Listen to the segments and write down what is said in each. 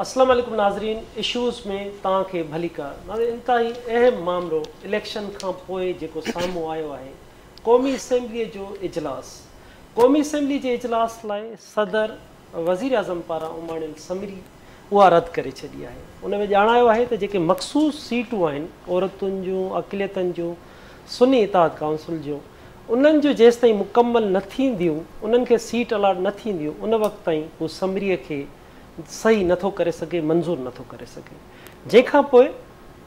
अस्सलाम वालेकुम नाज़रीन, इशूज़ में तव्हांखे भली कार। नाज़रीन, इंतहाई अहम मामलो इलेक्शन खां पोइ जेको साम्हूं आयो आहे, क़ौमी असेंबलीअ जो इजलास। क़ौमी असेंबली जे इजलास लाइ सदर वज़ीर आज़म पारां उमाणियल समरी उहा रद्द करे छॾी आहे। उन में ॼाणायो आहे त जेके मख़सूस सीटूं आहिनि औरतुनि जूं, अक़लियतनि जूं, सुन्नी इताद काउंसिल जूं, उन्हनि जो जेसि ताईं मुकमल न थींदियूं, उन्हनि खे सीट अलाट न थींदियूं, उन वक़्त ताईं उहो समरीअ खे सही नथो करे सघे, मंज़ूर नथो करे सघे। जंहिंखां पोइ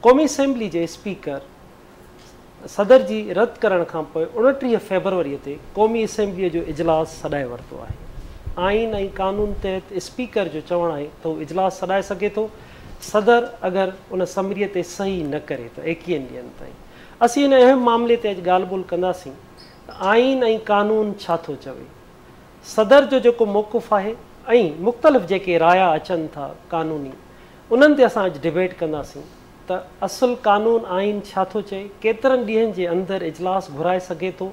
क़ौमी असेंबली जे स्पीकर सदर जी रद्द करण खां पोइ 29 फेबरवरीअ ते क़ौमी असेंबलीअ जो इजलास सॾाए वरितो आहे। आइन ऐं कानून तहत स्पीकर जो चवणु आहे त उहो इजलास सॾाए सघे थो, सदर अगरि उन समरीअ ते सही न करे त 21 ॾींहंनि ताईं। असीं हिन अहम मामले ते अॼु ॻाल्हि ॿोल कंदासीं त आइन ऐं कानून छा थो चवे, सदर जो जेको मौक़ुफ़ आहे ऐं मुख़्तलिफ़ जेके राया अचनि था क़ानूनी, उन्हनि ते असां अॼु डिबेट कंदासीं त असुलु कानून आइन छा थो चए, केतिरनि ॾींहंनि जे अंदरि इजलास घुराए सघे थो,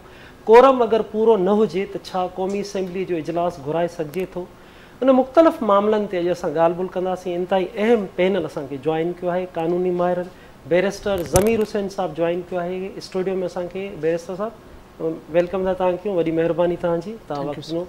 कोरम अगरि पूरो न हुजे त छा क़ौमी असेंबली जो इजलास घुराए सघिजे थो। उन मुख़्तलिफ़ मामलनि ते अॼु असां ॻाल्हि ॿोल कंदासीं। इंतिहाई अहम पैनल असांखे जॉइन कयो आहे कानूनी माहिरनि, बैरिस्टर ज़मीर हुसैन साहब जॉइन कयो आहे स्टूडियो में असांखे। बैरिस्टर साहब वेलकम था तव्हां कयूं, वॾी महिरबानी तव्हांजी, तव्हां वक़्तु ॾिनो।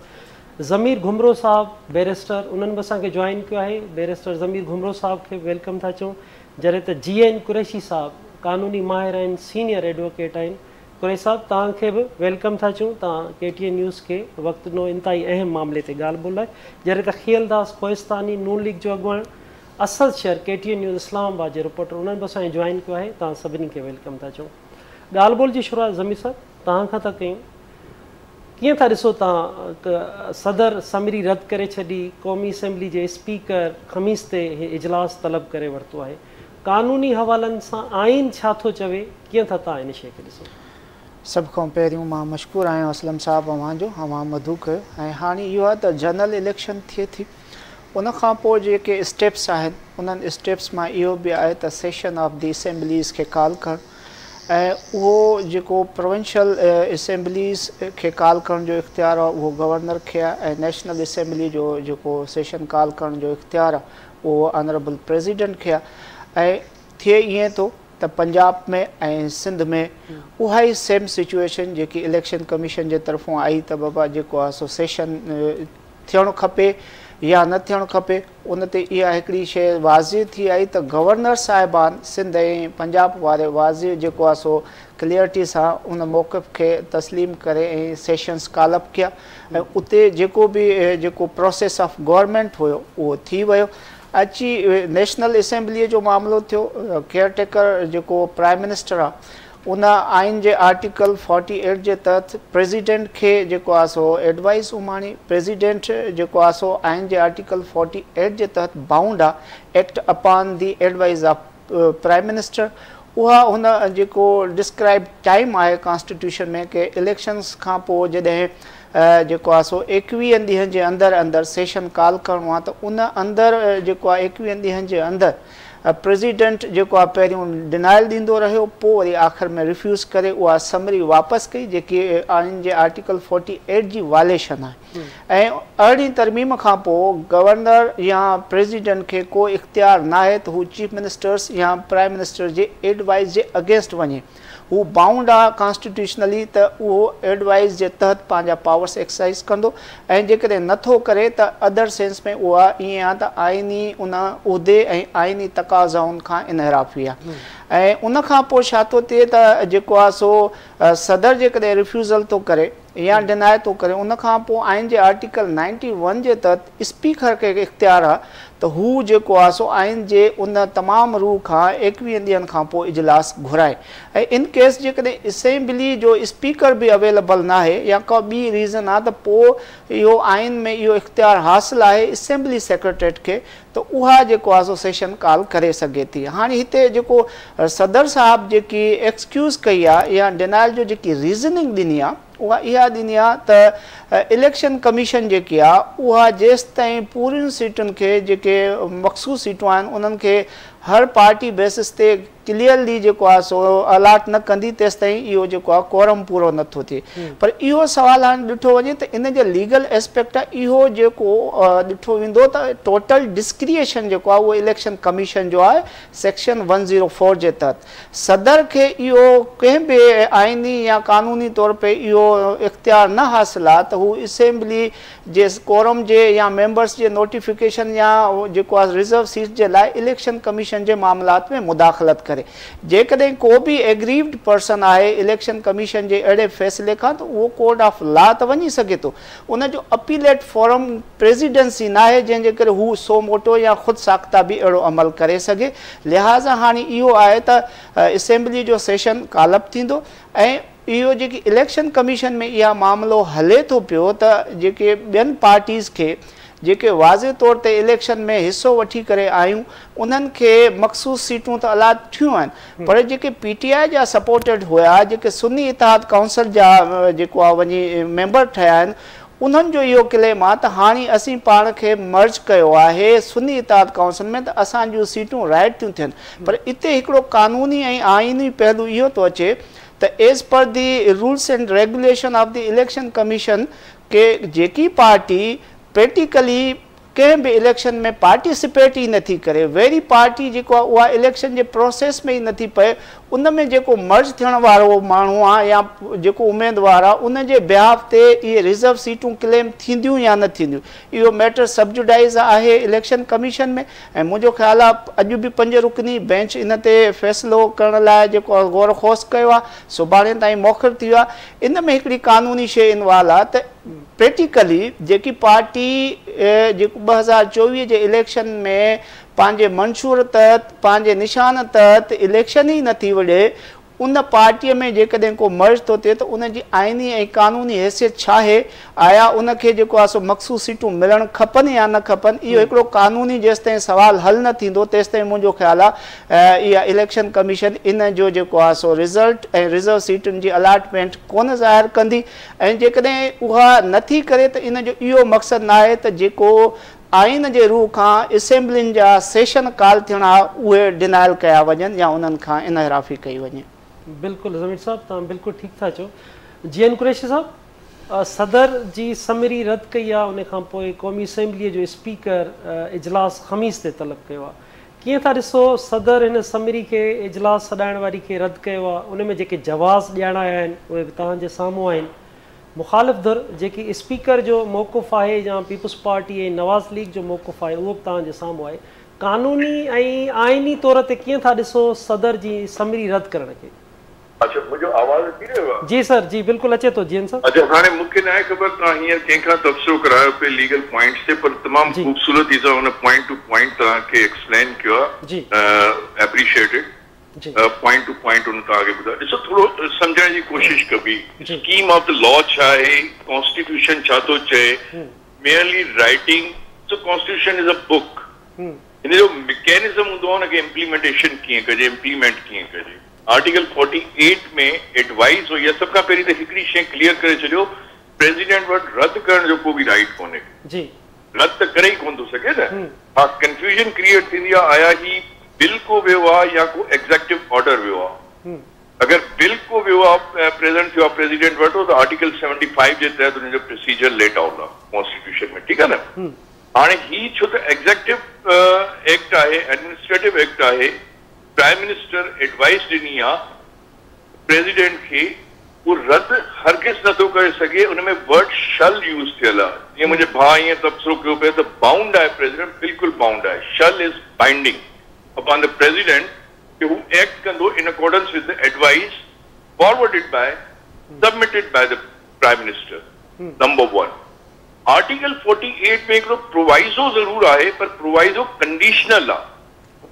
ज़मीर घुमरो साहब बैरिस्टर, उन्हनि बि असांखे जॉइन कयो आहे। बैरिस्टर ज़मीर घुमरो साहब खे वेलकम था चऊं। जॾहिं त GN कुरैशी साहब कानूनी माहिर आहिनि, सीनियर एडवोकेट आहिनि। कुरैशी साहब तव्हांखे बि वेलकम था चऊं, तव्हां KTN न्यूज़ खे वक़्तु ॾिनो इंतिहाई अहम मामले ते ॻाल्हि ॿोल लाइ। जॾहिं त खियलदास कोहिस्तानी नून लीग जो अॻुवाण, असद शहर KTN न्यूज़ इस्लामाबाद जे रिपोर्टर, उन्हनि बि असांखे जॉइन कयो आहे। तव्हां सभिनी खे वेलकम था चऊं। ॻाल्हि ॿोल जी शुरूआत ज़मीर साहब तव्हां खां था कयूं। कीअं था ॾिसो तव्हां सदर समरी रद्द करे छॾी, क़ौमी असेंबली जे स्पीकर ख़मीस ते इजलास तलब करे वरितो आहे, कानूनी हवालनि सां आइन छा थो चवे, कीअं था तव्हां इन शइ खे ॾिसो? सभ खां पहिरियों मां मशकूर आहियां असलम साहब अव्हांजो, अव्हां मधु कयो। ऐं हाणे इहो आहे त जनरल इलेक्शन थिए थी, उन खां पोइ जेके स्टेप्स आहिनि उन्हनि स्टेप्स मां इहो बि आहे त सेशन ऑफ दी असेंबलीज़ खे कॉल करणु, ऐं उहो जेको प्रोविंशियल असेंबलीज़ खे कॉल करण जो इख्तियार आहे उहो गवर्नर खे आहे, ऐं नेशनल असेंबली जो जेको सेशन कॉल करण जो इख्तियार आहे उहो ऑनरेबल प्रेसिडेंट खे आहे। ऐं थिए ईअं थो त पंजाब में ऐं सिंध में उहा ई सेम सिचुएशन जेकी इलेक्शन कमीशन जे तरफ़ां आई त बाबा जेको आहे सो सेशन थियणु खपे या न थियणु खपे, उन ते इहा हिकिड़ी शइ वाज़िह थी आई त गवर्नर साहिबान सिंध ऐं पंजाब वारे वाज़िह जेको आहे सो क्लियरिटी सां उन मौक़िफ़ खे तस्लीम करे ऐं सेशन्स कॉलअप कया, ऐं उते जेको बि जेको प्रोसेस ऑफ गवर्नमेंट हुयो उहो थी वियो। अची नेशनल असेंबलीअ जो मामिलो थियो, केयरटेकर जेको प्राइम मिनिस्टर आहे उन आइन जे आर्टिकल 48 जे तहत प्रेसिडेंट खे जेको आहे सो एडवाइस उमाणी, प्रेसिडेंट जेको आहे सो आइन जे आर्टिकल 48 जे तहत बाउंड आहे act upon the advice of prime minister. उहा हुन जेको डिस्क्राइब टाइम आहे कॉन्स्टिट्यूशन में कि इलेक्शन्स खां पोइ जॾहिं जेको आहे सो 21 ॾींहंनि जे अंदरि अंदरि सेशन कॉल करिणो आहे त उन अंदरि जेको आहे 21 ॾींहंनि जे अंदरि प्रेसिडेंट जेको आहे पहिरियों डिनाइल ॾींदो रहियो, पोइ वरी आख़िर में रिफ्यूज़ करे उहा समरी वापसि कई जेकी आइन जे आर्टिकल 48 जी वायलेशन आहे। ऐं 18वीं तरमीम खां पोइ गवर्नर या प्रेसिडेंट खे को इख्तियार न आहे त हू चीफ मिनिस्टर्स या प्राइम मिनिस्टर जे एडवाइस जे अगेंस्ट वञे, हू बाउंड आहे कॉन्स्टिट्यूशनली त उहो एडवाइस जे तहत पंहिंजा पावर्स एक्सरसाइज कंदो, ऐं जेकॾहिं नथो करे त अदर सेंस में उहा ईअं आहे त आइनी उन उहिदे ऐं आइनी तक़ाज़ाउनि खां इनहराफ़ी आहे। ऐं उन खां पोइ छा थो थिए त जेको आहे सो सदर जेकॾहिं रिफ्यूज़ल थो करे या डिनाए थो करे, उन खां पोइ आइन जे आर्टिकल 91 जे तहत स्पीकर खे इख्तियार आहे त हू जेको आहे सो आइन जे उन तमामु रूह खां 21 ॾींहंनि खां पोइ इजलास घुराए। ऐं इन केस जेकॾहिं असेंबली जो स्पीकर बि अवेलेबल न आहे या को ॿी रीज़न आहे त पोइ इहो आइन में इहो इख्तियार हासिलु आहे असेंबली सेक्रेटरीट खे, त उहा जेको आहे सो सेशन कॉल करे सघे थी। हाणे हिते जेको सदर साहब जेकी एक्सक्यूज़ कई आहे या डिनाइल जो जेकी रीज़निंग ॾिनी आहे उहा इहा ॾिनी आहे त इलेक्शन कमीशन जेकी आहे उहा जेसि ताईं पूरियुनि सीटुनि खे जेके मख़सूस सीटूं आहिनि उन्हनि खे हर पार्टी बेसिस ते क्लियरली जेको आहे सो अलाट न कंदी तेसि ताईं इहो जेको आहे कोरम पूरो नथो थिए। पर इहो सवाल हाणे ॾिठो वञे त इन जो लीगल एस्पेक्ट आहे, इहो जेको ॾिठो वेंदो त टोटल डिस्क्रिएशन जेको आहे उहो इलेक्शन कमीशन जो आहे सेक्शन 104 जे तहत सदर खे इहो कंहिं बि आइनी या कानूनी तौर पे इहो इख्तियार न हासिल आहे त हू असेंबली जे कोरम जे या मेंबर्स जे नोटिफिकेशन या जेको आहे रिजर्व सीट जे लाइ इलेक्शन कमीशन जे मामलात में मुदाख़लत करे। जेकॾहिं को बि एग्रीव्ड पर्सन आहे इलेक्शन कमीशन जे अहिड़े फ़ैसिले खां त उहो कोर्ट ऑफ लॉ त वञी सघे थो, उनजो अपीलेट फोरम प्रेसिडेंसी न आहे जंहिंजे करे हू सो मोटो या ख़ुदि साख्ता बि अहिड़ो अमल करे सघे। लिहाज़ा हाणे इहो आहे त असेंबली जो सेशन कालप थींदो ऐं इहो जेकी इलेक्शन कमीशन में इहा मामिलो हले थो पियो त जेके ॿियनि पार्टीज़ खे जेके वाज़े तौर ते इलेक्शन में हिसो वठी करे आयूं उन्हनि खे मख़सूस सीटूं त अलाट थियूं आहिनि, पर जेके PTI जा सपोर्टेड हुआ, जेके सुन्नी इतिहाद काउंसिल जा जेको आहे वञी मेंबर ठहिया आहिनि, उन्हनि जो इहो क्लेम आहे त हाणे असीं पाण खे मर्ज कयो आहे सुन्नी इतिहाद काउंसिल में त असां जूं सीटूं राइट थियूं थियनि। पर इते हिकिड़ो कानूनी ऐं आइनी पहलू इहो थो अचे त as per the rules and regulation of the election commission के जेकी पार्टी प्रैक्टिकली कंहिं बि इलेक्शन में पार्टिसिपेट ई नथी करे, वेरी पार्टी जेको आहे उहा इलेक्शन जे प्रोसेस में ई नथी पए, उन में जेको मर्ज थियण वारो माण्हू आहे या जेको उमेदवार आहे उन जे बिहाफ ते इहे रिज़र्व सीटूं क्लेम थींदियूं या न थींदियूं, इहो मैटर सबजुडाइज़ आहे इलेक्शन कमीशन में। ऐं मुंहिंजो ख़्यालु आहे अॼु बि 5 रुकनी बेंच इन ते फ़ैसिलो करण लाइ जेको गौर खोस कयो आहे, सुभाणे ताईं मौख़िर थी वियो आहे। इन में हिकिड़ी कानूनी शइ इनवॉल्व आहे त प्रैक्टिकली जेकी पार्टी जेको 2024 जे इलेक्शन में पंहिंजे मंशूर तहत पंहिंजे निशान तहत इलेक्शन ई नथी विढ़े, उन पार्टीअ में जेकॾहिं को मर्ज थो थिए त उनजी आइनी ऐं कानूनी हैसियत छा आहे, आया उनखे जेको आहे सो मख़सूस सीटूं मिलणु खपनि या न खपनि, इहो हिकिड़ो कानूनी जेसिताईं सवाल हल न थींदो तेसिताईं मुंहिंजो ख़्यालु आहे इहा इलेक्शन कमीशन इन जो जेको आहे सो रिज़ल्ट ऐं रिज़र्व सीटुनि जी अलाटमेंट कोन ज़ाहिर कंदी। ऐं जेकॾहिं उहा नथी करे त इन जो इहो मक़सदु न आहे त जेको आइन जे रूह खां असेंबलियुनि जा सेशन काल थियणा उहे डिनायल कया वञनि या उन्हनि खां इनहराफ़ी कई वञे। बिल्कुलु ज़मीर साहब, तव्हां बिल्कुलु ठीकु था चओ। जीअन कुरैशी साहब, सदर जी समरी रद्द कई आहे, उन खां पोइ क़ौमी असेंबलीअ जो स्पीकर इजलास ख़मीस ते तलब कयो आहे, कीअं था ॾिसो सदर हिन समरी खे इजलास सॾाइण वारी खे रद्द कयो आहे, उन में जेके जवाज़ ॾियणा आहिनि उहे बि तव्हांजे साम्हूं आहिनि। मुखालिफ़ धुर जेकी स्पीकर जो मौक़ुफ़ आहे या पीपल्स पार्टी ऐं नवाज़ लीग जो मौक़ुफ़ आहे उहो बि तव्हांजे साम्हूं आहे। कानूनी ऐं आइनी तौर ते कीअं था ॾिसो सदर जी समरी रद्द करण खे? अच्छा, मुझे आवाज अची रहियो आहे? जी सर, जी बिल्कुलु अचे थो। जीअन सर, अच्छा, हाणे मूंखे न आहे ख़बर तव्हां हींअर कंहिंखां तबसरो करायो पे लीगल पॉइंट्स ते, पर तमामु ख़ूबसूरती सां हुन पॉइंट टू पॉइंट तव्हांखे एक्सप्लेन कयो आहे, एप्रिशिएटेड। पॉइंट टू पॉइंट उन तव्हांखे ॿुधायो। ॾिसो, थोरो सम्झण जी कोशिश कबी, स्कीम ऑफ द लॉ छा आहे, कॉन्स्टिट्यूशन छा थो चए, merely writing, so constitution is a book, हिन जो मैकेनिज़म हूंदो आहे हुनखे इम्प्लीमेंटेशन कीअं कजे, इम्प्लीमेंट कीअं कजे। आर्टिकल 48 में एडवाइस हुई, सभ खां पहिरीं त हिकिड़ी शइ क्लियर करे छॾियो, प्रेसिडेंट वटि रद्द करण जो को बि राइट कोन्हे, रद्द त करे ई कोन थो सघे न। हा, कंफ्यूजन क्रिएट थींदी आहे, आया ही बिल को वियो आहे या को एग्जेक्टिव ऑर्डर वियो आहे। अगर बिल को वियो आहे प्रेजेंट थियो आहे प्रेसिडेंट वटि त आर्टिकल 75 जे तहत हुनजो प्रोसीजर लेट आउट आहे कॉन्स्टिट्यूशन में, ठीकु आहे न। हाणे ही छो त एग्जेक्टिव एक्ट आहे, एडमिनिस्ट्रेटिव एक्ट आहे, प्राइम मिनिस्टर एडवाइस ॾिनी आहे प्रेसिडेंट खे, वो रद्द हरगिज़ नथो करे सघे, उनमें वर्ड शल यूज़ थियल आहे। जीअं मुंहिंजे भाउ ईअं तबसरो कयो पियो त बाउंड आहे प्रेसिडेंट, बिल्कुलु बाउंड आहे, shall is binding upon the president who act kando in accordance with the advice forwarded by, submitted by the prime minister. Number 1. Article 48 में एक proviso जरूर आए, पर proviso conditional आ।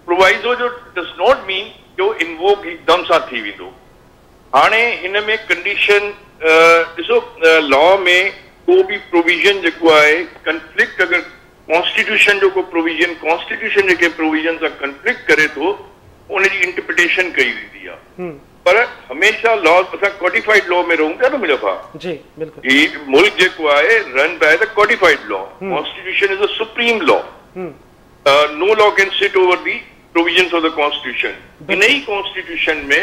Proviso जो does not mean जो invoke एकदम सा थी विंदो। हाणे हिन में condition ॾिसो, law में को भी provision जेको आहे, conflict अगर कॉन्स्टिट्यूशन जो को प्रोविजन कॉन्स्टिट्यूशन जेके प्रोविजन सां कंफ्लिक्ट करे थो उनजी इंटरप्रिटेशन कई वेंदी आहे, पर हमेशा लॉ असां कोडिफाइड लॉ में रहूं था न मुंहिंजा भाउ। जी बिल्कुलु, ही मुल्क जेको आहे run by the codified law, constitution is a supreme law, no law can sit over the provisions of the constitution, इन ही कॉन्स्टिट्यूशन में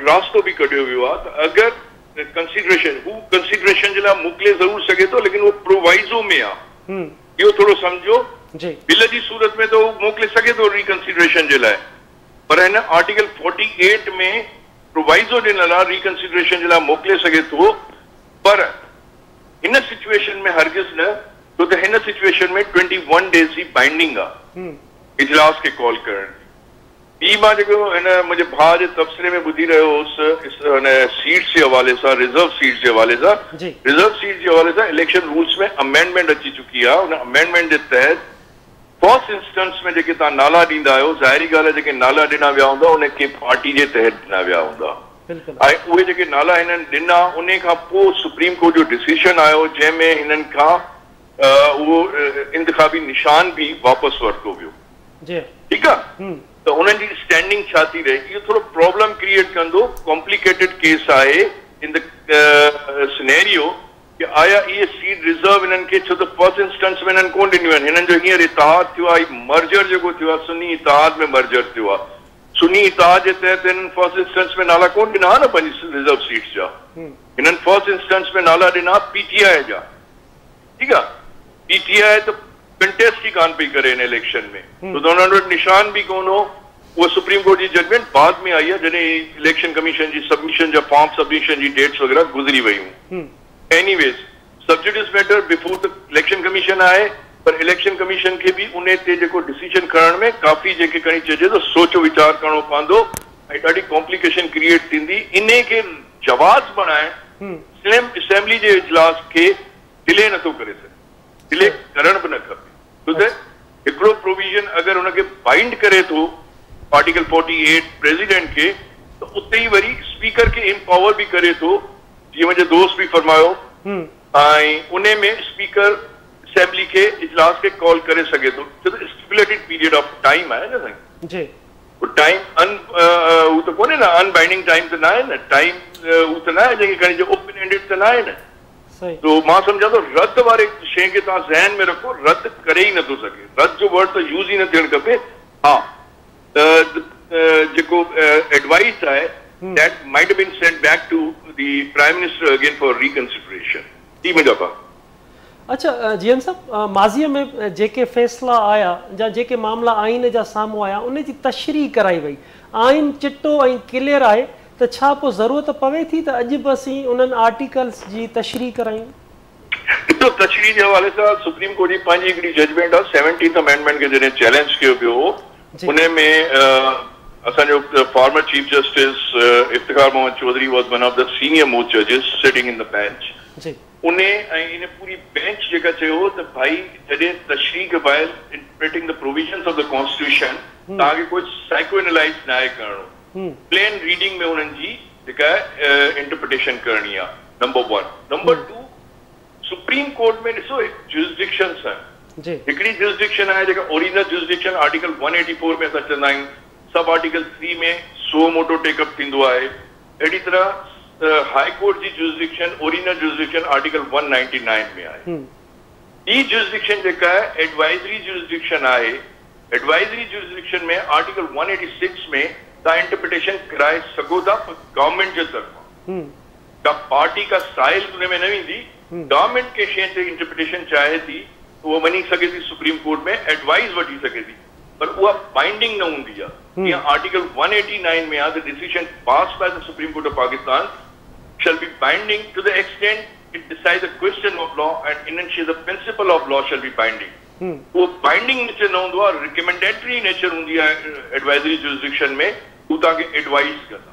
रास्तो भी कढियो वियो आहे त अगरि कंसिडरेशन जे लाइ मोकिले ज़रूर सघे थो, लेकिन वो प्रोवाइज़ो में आहे। इहो थोरो सम्झो, बिल जी सूरत में तो मोकिले सघे थो रिकंसिडरेशन जे लाइ, पर हिन आर्टिकल 48 में प्रोवाइज़ो ॾिनल आहे रिकंसिडरेशन जे लाइ मोकिले सघे थो, पर हिन सिचुएशन में हरगिज़ न, छो त हिन सिचुएशन में 21 डेज़ जी बाइंडिंग आहे इजलास खे कॉल करण जी। ॿी मां जेको हिन मुंहिंजे भाउ जे तबसरे में ॿुधी रहियो हुउसि सीट्स जे हवाले सां, रिजर्व सीट्स जे हवाले सां, रिजर्व सीट्स जे हवाले सां इलेक्शन रूल्स में अमेंडमेंट अची चुकी आहे। उन अमेंडमेंट जे तहत फर्स्ट इंस्टेंस में जेके तव्हां नाला ॾींदा आहियो, ज़ाहिरी ॻाल्हि आहे जेके नाला ॾिना विया हूंदा उनखे पार्टी जे तहत ॾिना विया हूंदा, ऐं उहे जेके नाला हिननि ॾिना उन खां पोइ सुप्रीम कोर्ट जो डिसीजन आयो जंहिंमें हिननि खां उहो इंतिखाबी निशान भी वापसि वरितो वियो। ठीकु आहे, त उन्हनि जी स्टैंडिंग छा थी रहे, इहो थोरो प्रॉब्लम क्रिएट कंदो, कॉम्प्लिकेटेड केस आहे इन द सिनेरियो कि आया इहे सीट रिजर्व हिननि खे, छो त फर्स्ट इंस्टेंस में हिननि कोन ॾिनियूं आहिनि, हिननि जो हींअर इतिहाद थियो आहे, मर्जर जेको थियो आहे सुन्नी इतिहाद में मर्जर थियो आहे, सुन्नी इतिहाद जे तहत हिननि फर्स्ट इंस्टेंस में नाला कोन ॾिना न पंहिंजी रिजर्व सीट्स जा, हिननि फर्स्ट इंस्टेंस में नाला ॾिना पीटीआई जा। ठीकु आहे, पीटीआई त कंटेस्ट ही कान पई करे इन इलेक्शन में, तो उन्हनि वटि निशान भी कोन हो। वो सुप्रीम कोर्ट जी जजमेंट बाद में आई है जॾहिं इलेक्शन कमीशन जी सबमिशन जा फॉर्म सबमिशन जी डेट्स वग़ैरह गुज़री वयूं। Anyways sub judice matter before the election commission आहे, पर इलेक्शन कमीशन के भी उन ते जेको डिसीजन खणण में काफ़ी जेके खणी चइजे तो सोचो वीचार करणो पवंदो ऐं ॾाढी कॉम्प्लिकेशन क्रिएट थींदी। इन्हे खे जवाज़ बणाइण असेंबली जे इजलास खे डिले नथो करे सघे, डिले करण भी न खपे, छो त हिकिड़ो प्रोविजन अगरि हुनखे बाइंड करे थो आर्टिकल 48 प्रेसिडेंट के, तो उते ही वरी स्पीकर के एम्पावर भी करे थो, जीअं मुंहिंजे दोस्त भी फरमायो, ऐं उन में स्पीकर असेंबली के इजलास के कॉल करे सघे थो, छो त स्टिपुलेटेड पीरियड ऑफ टाइम आहे न साईं जी, वो टाइम हू त कोन्हे न, अनबाइंडिंग टाइम त न आहे न, टाइम हू त न आहे जेके खणी जो ओपन एंडेड त न आहे न। तो मां सम्झां थो रद्द वारे शइ खे तव्हां ज़हन में रखो, रद्द करे ही नथो सघे, रद्द जो वर्ड त यूज़ ही न थियणु खपे। हा, जेको एडवाइस आहे that might have been sent back to the Prime Minister again for reconsideration। जी मुंहिंजा भाउ। अच्छा जीअन साहब, माज़ीअ में जेके फ़ैसिला आया या जेके मामला आइन जा साम्हूं आया उन जी तशरीह कराई वई, आइन चिट्टो ऐं क्लियर आहे, त छा पोइ ज़रूरत पवे थी त अॼु बि असीं उन्हनि आर्टिकल्स जी तशरीह करायूं? ॾिसो, तशरीह जे हवाले सां सुप्रीम कोर्ट जी पंहिंजी हिकिड़ी जजमेंट आहे, 17th अमेंडमेंट खे जॾहिं चैलेंज कयो वियो हो, उन में असांजो former chief justice Iftikhar Mohammad Chaudhry was one of the senior most जजिस सिटिंग इन द बेंच। उन ऐं इन पूरी बेंच जेका चयो त भाई जॾहिं तशरीह के बाहिर interpreting the provisions of the constitution तव्हांखे कुझु साइको एनालाइज न आहे करणो, प्लेन रीडिंग में उन्हनि जी जेका इंटरप्रिटेशन करणी आहे, नंबर 1। नंबर 2, सुप्रीम कोर्ट में ॾिसो जुरिसडिक्शन्स आहिनि, हिकिड़ी जुरिसडिक्शन आहे जेका ओरिजिनल जुरिसडिक्शन आर्टिकल 184 में असां चवंदा आहियूं, सब आर्टिकल 3 में सो मोटो टेकअप थींदो आहे, अहिड़ी तरह हाई कोर्ट जी जुरिसडिक्शन ओरिजिनल जुरिसडिक्शन आर्टिकल 199 में आहे। ई जुरिसडिक्शन जेका आहे एडवाइजरी जुरिसडिक्शन आहे, एडवाइजरी जुरिसडिक्शन में आर्टिकल 186 में तव्हां इंटरप्रिटेशन कराए सघो था गवर्नमेंट जे तरफ़ां, का पार्टी का साइल उन में न वेंदी, गवर्नमेंट के शइ ते इंटरप्रिटेशन चाहे थी उहो वञी सघे थी सुप्रीम कोर्ट में, एडवाइस वठी सघे थी, पर उहा बाइंडिंग न हूंदी आहे। जीअं आर्टिकल 189 में आहे, the decision passed by the supreme court of Pakistan shall be binding to the extent it decides the question of law and enunciates the principle of law shall be binding। वो binding nature न हूंदो आहे, recommendatory nature हूंदी आहे advisory jurisdiction में, हू तव्हांखे advice कंदा।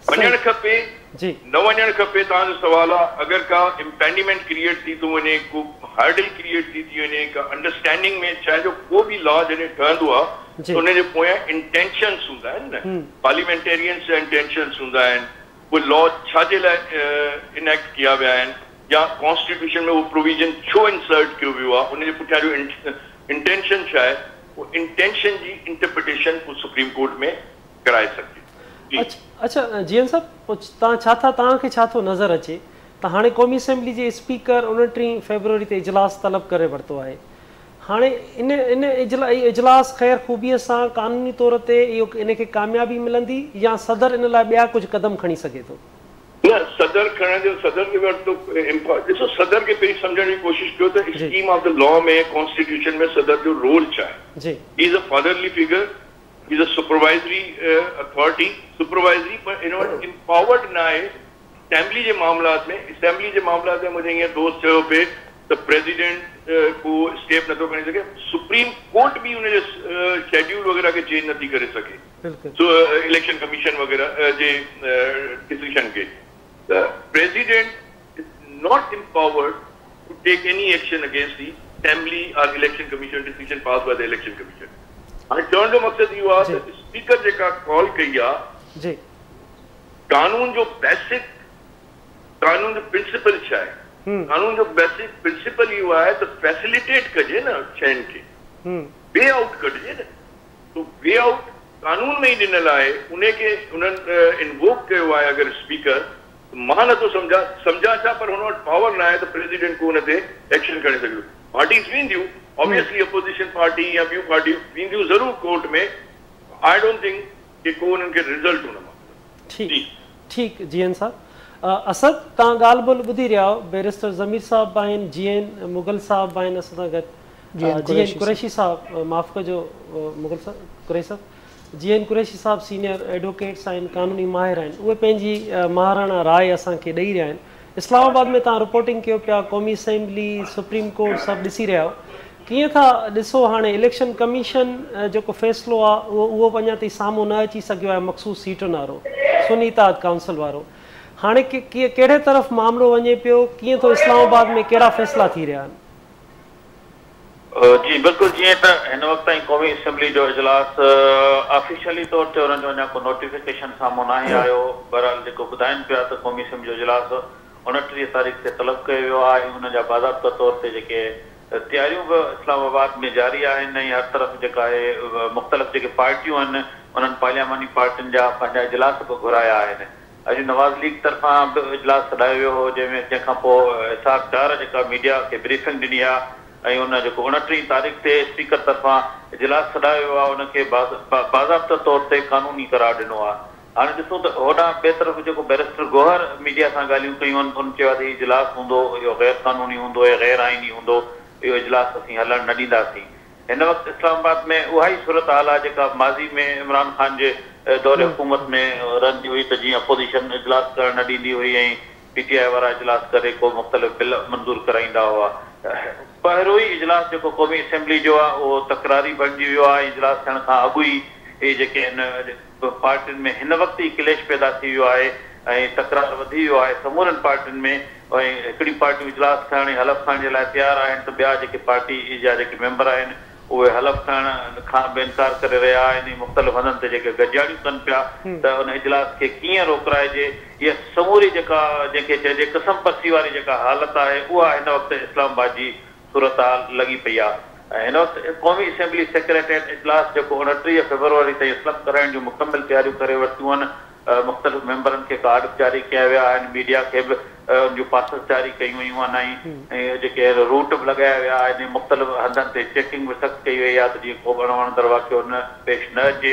वञणु खपे न वञणु खपे तव्हांजो सुवाल आहे, अगरि का इम्पेंडिमेंट क्रिएट थी थो वञे, को हर्डल क्रिएट थी वञे, का अंडरस्टैंडिंग में चाहे जो को बि लॉ जॾहिं ठहंदो आहे त उनजे पोयां इंटेंशन्स हूंदा आहिनि न, पार्लियामेंटेरियंस जा इंटेंशन्स हूंदा आहिनि, वो लॉ छाजे लाइ इनेक्ट किया विया आहिनि, या कॉन्स्टिट्यूशन में वो प्रोविजन छो इंसर्ट कयो वियो आहे, उनजे पुठियां जो इंटेंशन छा आहे, वो इंटेंशन जी इंटरप्रिटेशन को सुप्रीम कोर्ट में कराए सघे। अच्छा जीअन साहब, तव्हां छा था, तव्हांखे छा थो नज़र अचे त हाणे क़ौमी असेंबली जे स्पीकर 29 फरवरी ते इजलास तलब करे वरितो आहे, हाणे इन इजलास ख़ैर ख़ूबीअ सां क़ानूनी तौर ते इहो इनखे कामयाबी मिलंदी या सदर इन लाइ ॿिया कुझु क़दम खणी सघे थो? न, सदर खणण जो सदर खे वटि ॾिसो, सदर खे पहिरीं सम्झण जी कोशिशि कयो त स्कीम ऑफ द लॉ में, कॉन्स्टिट्यूशन में सदर जो रोल छा आहे। जी, is a fatherly figure, is a supervisory authority, supervisory, पर इन वटि इम्पावर्ड न आहे असेंबली जे मामलात में। असेंबली जे मामलात में मुंहिंजे हीअं दोस्त चयो पिए त प्रेसिडेंट को स्टेप नथो खणी सघे, सुप्रीम कोर्ट भी उनजे शेड्यूल वगैरह के चेंज नथी करे सके, सो इलेक्शन कमीशन वगैरह जे डिसीजन के। President is not empowered to take any action against the assembly or election commission decision passed by the election commission. हाणे चवण जो मक़सद इहो आहे त स्पीकर जेका कॉल कई आहे, कानून जो बेसिक, कानून जो प्रिंसिपल छा आहे? कानून जो बेसिक प्रिंसिपल इहो आहे त फैसिलिटेट कजे न शयुनि खे, वे आउट कजे न। तो वे आउट कानून में ई ॾिनल आहे, उनखे उन्हनि इन्वोक कयो आहे। अगरि स्पीकर, मां नथो सम्झा छा, पर हुन वटि पावर न आहे त प्रेसिडेंट को हुन ते एक्शन खणी सघियो। पार्टीज़ वेंदियूं, ऑब्वियसली अपोजिशन पार्टी या ॿियूं पार्टियूं वेंदियूं ज़रूर कोर्ट में। आई डोंट थिंक कि को उन्हनि खे रिज़ल्ट हुन मां। ठीक जीएन साहब, असद तव्हां ॻाल्हि ॿोल ॿुधी रहिया आहियो। बैरिस्टर ज़मीर साहब आहिनि, जीएन मुगल साहब आहिनि असां सां गॾु, जीएन कुरैशी साहब, माफ़ कजो मुगल साहब, कुरैशी साहब, जीएन कुरैशी साहब सीनियर एडवोकेट्स आहिनि, कानूनी माहिर आहिनि। उहे पंहिंजी महाराणा राय असांखे ॾेई रहिया आहिनि। इस्लामाबाद में तव्हां रिपोर्टिंग कयो पिया, क़ौमी असेंबली, सुप्रीम कोर्ट सभु ॾिसी रहिया आहियो। कीअं था ॾिसो हाणे इलेक्शन कमीशन जेको फ़ैसिलो आहे उहो अञा ताईं साम्हूं न अची सघियो आहे, मख़सूस सीटुनि वारो, सुनीताद काउंसिल वारो। हाणे कहिड़े तरफ़ मामिलो वञे पियो, कीअं थो इस्लामाबाद में कहिड़ा फ़ैसिला थी रहिया आहिनि? जी बिल्कुल, जीअं त हिन वक़्त ताईं क़ौमी असेंबली जो इजलास ऑफिशियली तौर ते हुननि जो अञा को नोटिफिकेशन साम्हूं न आहे आयो। बहरहाल जेको ॿुधाइनि पिया त क़ौमी असेंबली जो इजलास 29 तारीख़ ते तलब कयो वियो आहे। हुन जा बाज़ाब्ता तौर ते जेके तयारियूं बि इस्लामाबाद में जारी आहिनि ऐं हर तरफ़ जेका आहे मुख़्तलिफ़ जेके पार्टियूं आहिनि उन्हनि पार्लियामानी पार्टियुनि जा पंहिंजा इजलास बि घुराया आहिनि। अॼु नवाज़ लीग तरफ़ां बि इजलास सॾायो वियो हो, जंहिंखां पोइ इसाक डार जेका मीडिया खे ब्रीफिंग ॾिनी आहे ऐं उन जेको 29 तारीख़ ते स्पीकर तरफ़ां इजलास सॾायो वियो आहे उनखे बाज़ाब्ता तौर ते क़ानूनी करार ॾिनो आहे। हाणे ॾिसूं त होॾां ॿिए तरफ़ जेको बैरिस्टर गोहर मीडिया सां ॻाल्हियूं कयूं आहिनि, उन चयो आहे त इजलास हूंदो, इहो गैर क़ानूनी हूंदो ऐं गैर आइनी हूंदो, इहो इजलास असीं हलणु न ॾींदासीं। हिन वक़्तु इस्लामाबाद में उहा ई सूरत हाल आहे जेका माज़ी में इमरान ख़ान जे दौरे हुकूमत में रहंदी हुई, त जीअं अपोज़िशन इजलास करणु न ॾींदी हुई ऐं PTI वारा इजलास करे को मुख़्तलिफ़ बिल मंज़ूर कराईंदा हुआ। पहिरियों ई इजलास जेको क़ौमी असेंबली जो आहे उहो तकरारी बणिजी वियो आहे। इजलास थियण खां अॻु ई इहे जेके हिन पार्टियुनि में हिन वक़्तु ई क्लेश पैदा थी वियो आहे ऐं तकरार वधी वियो आहे समूरनि पार्टियुनि में। ऐं हिकिड़ी पार्टियूं इजलास खणण हलफ़ खणण जे लाइ तयारु आहिनि त ॿिया जेके पार्टी जा जेके मेंबर आहिनि उहे हलफ़ खणण खां बि इनकार करे रहिया आहिनि। मुख़्तलिफ़ हंधनि ते जेके गॾिजाणियूं कनि पिया त उन इजलास खे कीअं रोकराइजे, इहा समूरी जेका जंहिंखे चइजे क़सम पसी वारी जेका हालत आहे उहा हिन वक़्तु इस्लामाबाद जी सूरत हाल लॻी पई आहे। ऐं हिन वक़्तु क़ौमी असेंबली सेक्रेटरीट इजलास जेको 29 फरवरी ताईं स्लग कराइण जूं मुकमल तयारियूं करे वरितियूं आहिनि। मुख़्तलिफ़ मेंबरनि खे कार्ड जारी कया विया आहिनि, मीडिया खे बि उन जूं पासिस जारी कयूं वयूं आहिनि ऐं जेके रूट बि लॻाया विया आहिनि। मुख़्तलिफ़ हंधनि ते चेकिंग बि सख़्तु कई वई आहे त जीअं को बि अणवणंदड़ वाक़ियो न पेश न अचे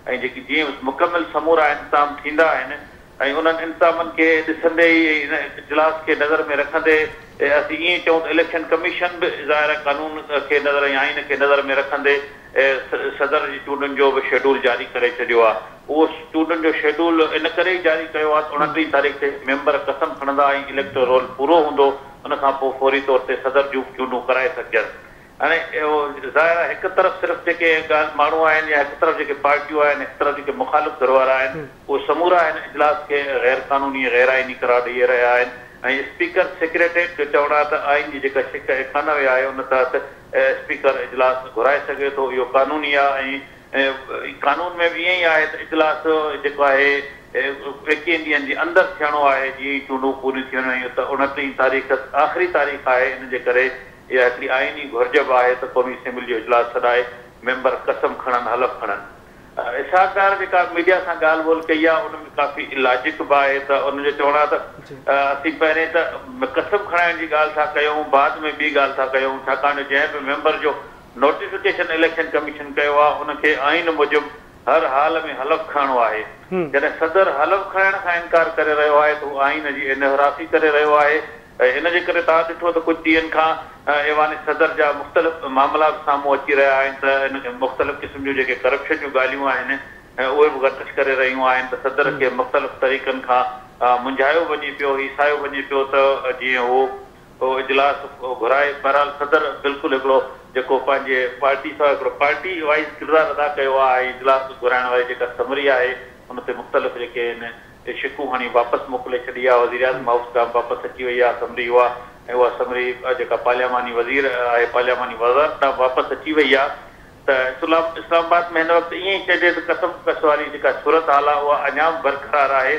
ऐं जेकी जीअं मुकमल समूरा इंतज़ाम थींदा आहिनि ऐं उन्हनि इंतज़ामनि खे ॾिसंदे ई हिन इजलास खे नज़र में रखंदे असीं ईअं चऊं त इलेक्शन कमीशन बि ज़ाहिर कानून खे नज़र ऐं आइन खे नज़र में रखंदे सदर जी चूंडुनि जो बि शेड्यूल जारी करे छॾियो आहे। उहो चूंडुनि जो शेड्यूल इन करे ई जारी कयो आहे त 29 तारीख़ ते मेंबर कसम खणंदा ऐं इलेक्टोरल रोल पूरो हूंदो, उन खां पोइ फौरी तौर ते सदर जूं चूंडूं कराए सघजनि। हाणे ज़ाहिर आहे हिकु तरफ़ सिर्फ़ु जेके ॻाल्हि माण्हू आहिनि या हिकु तरफ़ जेके पार्टियूं आहिनि, हिकु तरफ़ जेके मुख़ालिफ़ धुर वारा आहिनि, उहे समूरा हिन इजलास खे गैर क़ानूनी गैर आइनी करार ॾेई रहिया आहिनि। ऐं स्पीकर सेक्रेटरीट जो चवणु आहे त आइन जी जेका शिक 91 आहे उन तहत स्पीकर इजलास घुराए सघे थो, इहो क़ानूनी आहे। ऐं कानून में बि ईअं ई आहे त इजलास जेको आहे 21 ॾींहंनि जे अंदरि थियणो आहे जीअं चूंडूं पूरियूं थियणियूं आहिनि। त 29 तारीख़ आख़िरी तारीख़ आहे, इन जे करे इहा हिकिड़ी आइनी घुर्ज बि आहे त क़ौमी असेंबली जो इजलास सॾाए मेंबर कसम खणनि हलफ़ खणनि। इसाक डार जेका मीडिया सां ॻाल्हि ॿोल कई आहे उन में काफ़ी इलाजिक बि आहे त उनजो चवणु आहे त असीं पहिरें त कसम खणाइण जी ॻाल्हि था कयूं, बाद में ॿी ॻाल्हि था कयूं, छाकाणि जंहिं बि मेंबर जो नोटिफिकेशन इलेक्शन कमीशन कयो आहे उनखे आइन मूजिब हर हाल में हलफ़ खणणो आहे। जॾहिं सदर हलफ़ खणण खां इनकार करे रहियो आहे त आइन जी इनहराफ़ी करे रहियो आहे। इन जे करे तव्हां ॾिठो त कुझु ॾींहंनि खां ऐवान सदर जा मुख़्तलिफ़ मामला बि साम्हूं अची रहिया आहिनि त इन मुख़्तलिफ़ क़िस्म जूं जेके करप्शन जूं ॻाल्हियूं आहिनि उहे बि गर्दिश करे रहियूं आहिनि त सदर खे मुख़्तलिफ़ तरीक़नि खां मुंझायो वञे पियो, हिसायो वञे पियो त जीअं उहो इजलास घुराए। बहरहाल सदर बिल्कुलु हिकिड़ो जेको पंहिंजे पार्टी सां हिकिड़ो पार्टी वाइज़ किरदारु अदा कयो आहे। इजलास घुराइण वारी जेका समरी आहे उन ते मुख़्तलिफ़ जेके आहिनि शिकूं हणी वापसि मोकिले छॾी आहे। वज़ीर आज़म हाउस खां वापसि अची वई आहे समरी उहा, ऐं उहा समरी जेका पार्लियामानी वज़ीर आहे पार्लियामानी वज़ारत खां वापसि अची वई आहे। त इस्लामाबाद में हिन वक़्तु ईअं ई चइजे त कसम कस वारी जेका सूरत हाल आहे उहा अञा बि बरक़रार आहे।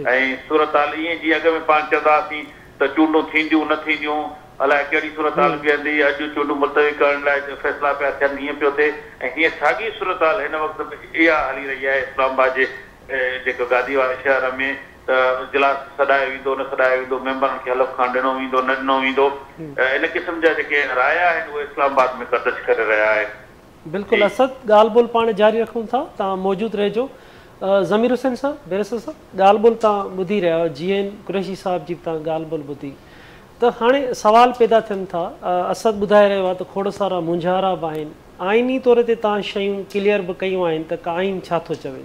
ऐं सूरत हाल ईअं जीअं अॻ में पाण चवंदा हुआसीं त चूंडूं थींदियूं न थींदियूं, अलाए कहिड़ी सूरत हाल बीहंदी, अॼु चूंडूं मुलतवी करण लाइ फ़ैसिला पिया थियनि, हीअं पियो थिए। ऐं हीअं साॻी सूरत हाल हिन वक़्तु इहा हली रही आहे इस्लामाबाद जे जेको गादी वारे शहर में। त इजलास सॾायो वेंदो न सॾायो वेंदो, मेंबरनि खे हलफ़ खणणु ॾिनो वेंदो न ॾिनो वेंदो, इन क़िस्म जा जेके राया आहिनि उहे इस्लामाबाद में गर्दिश करे रहिया आहिनि। बिल्कुलु असद, ॻाल्हि ॿोल पाण जारी रखूं था, तव्हां मौजूदु रहिजो। ज़मीर हुसैन साहब, बैरिस्टर साहब, ॻाल्हि ॿोल तव्हां ॿुधी रहिया आहियो, GN कुरैशी साहब जी तव्हां ॻाल्हि ॿोल ॿुधी, त हाणे सवाल पैदा थियनि था। असद ॿुधाए रहियो आहे त खोड़ सारा मुंझारा बि आहिनि, आइनी तौर ते तव्हां शयूं क्लियर बि कयूं आहिनि त आइन छा थो चवे,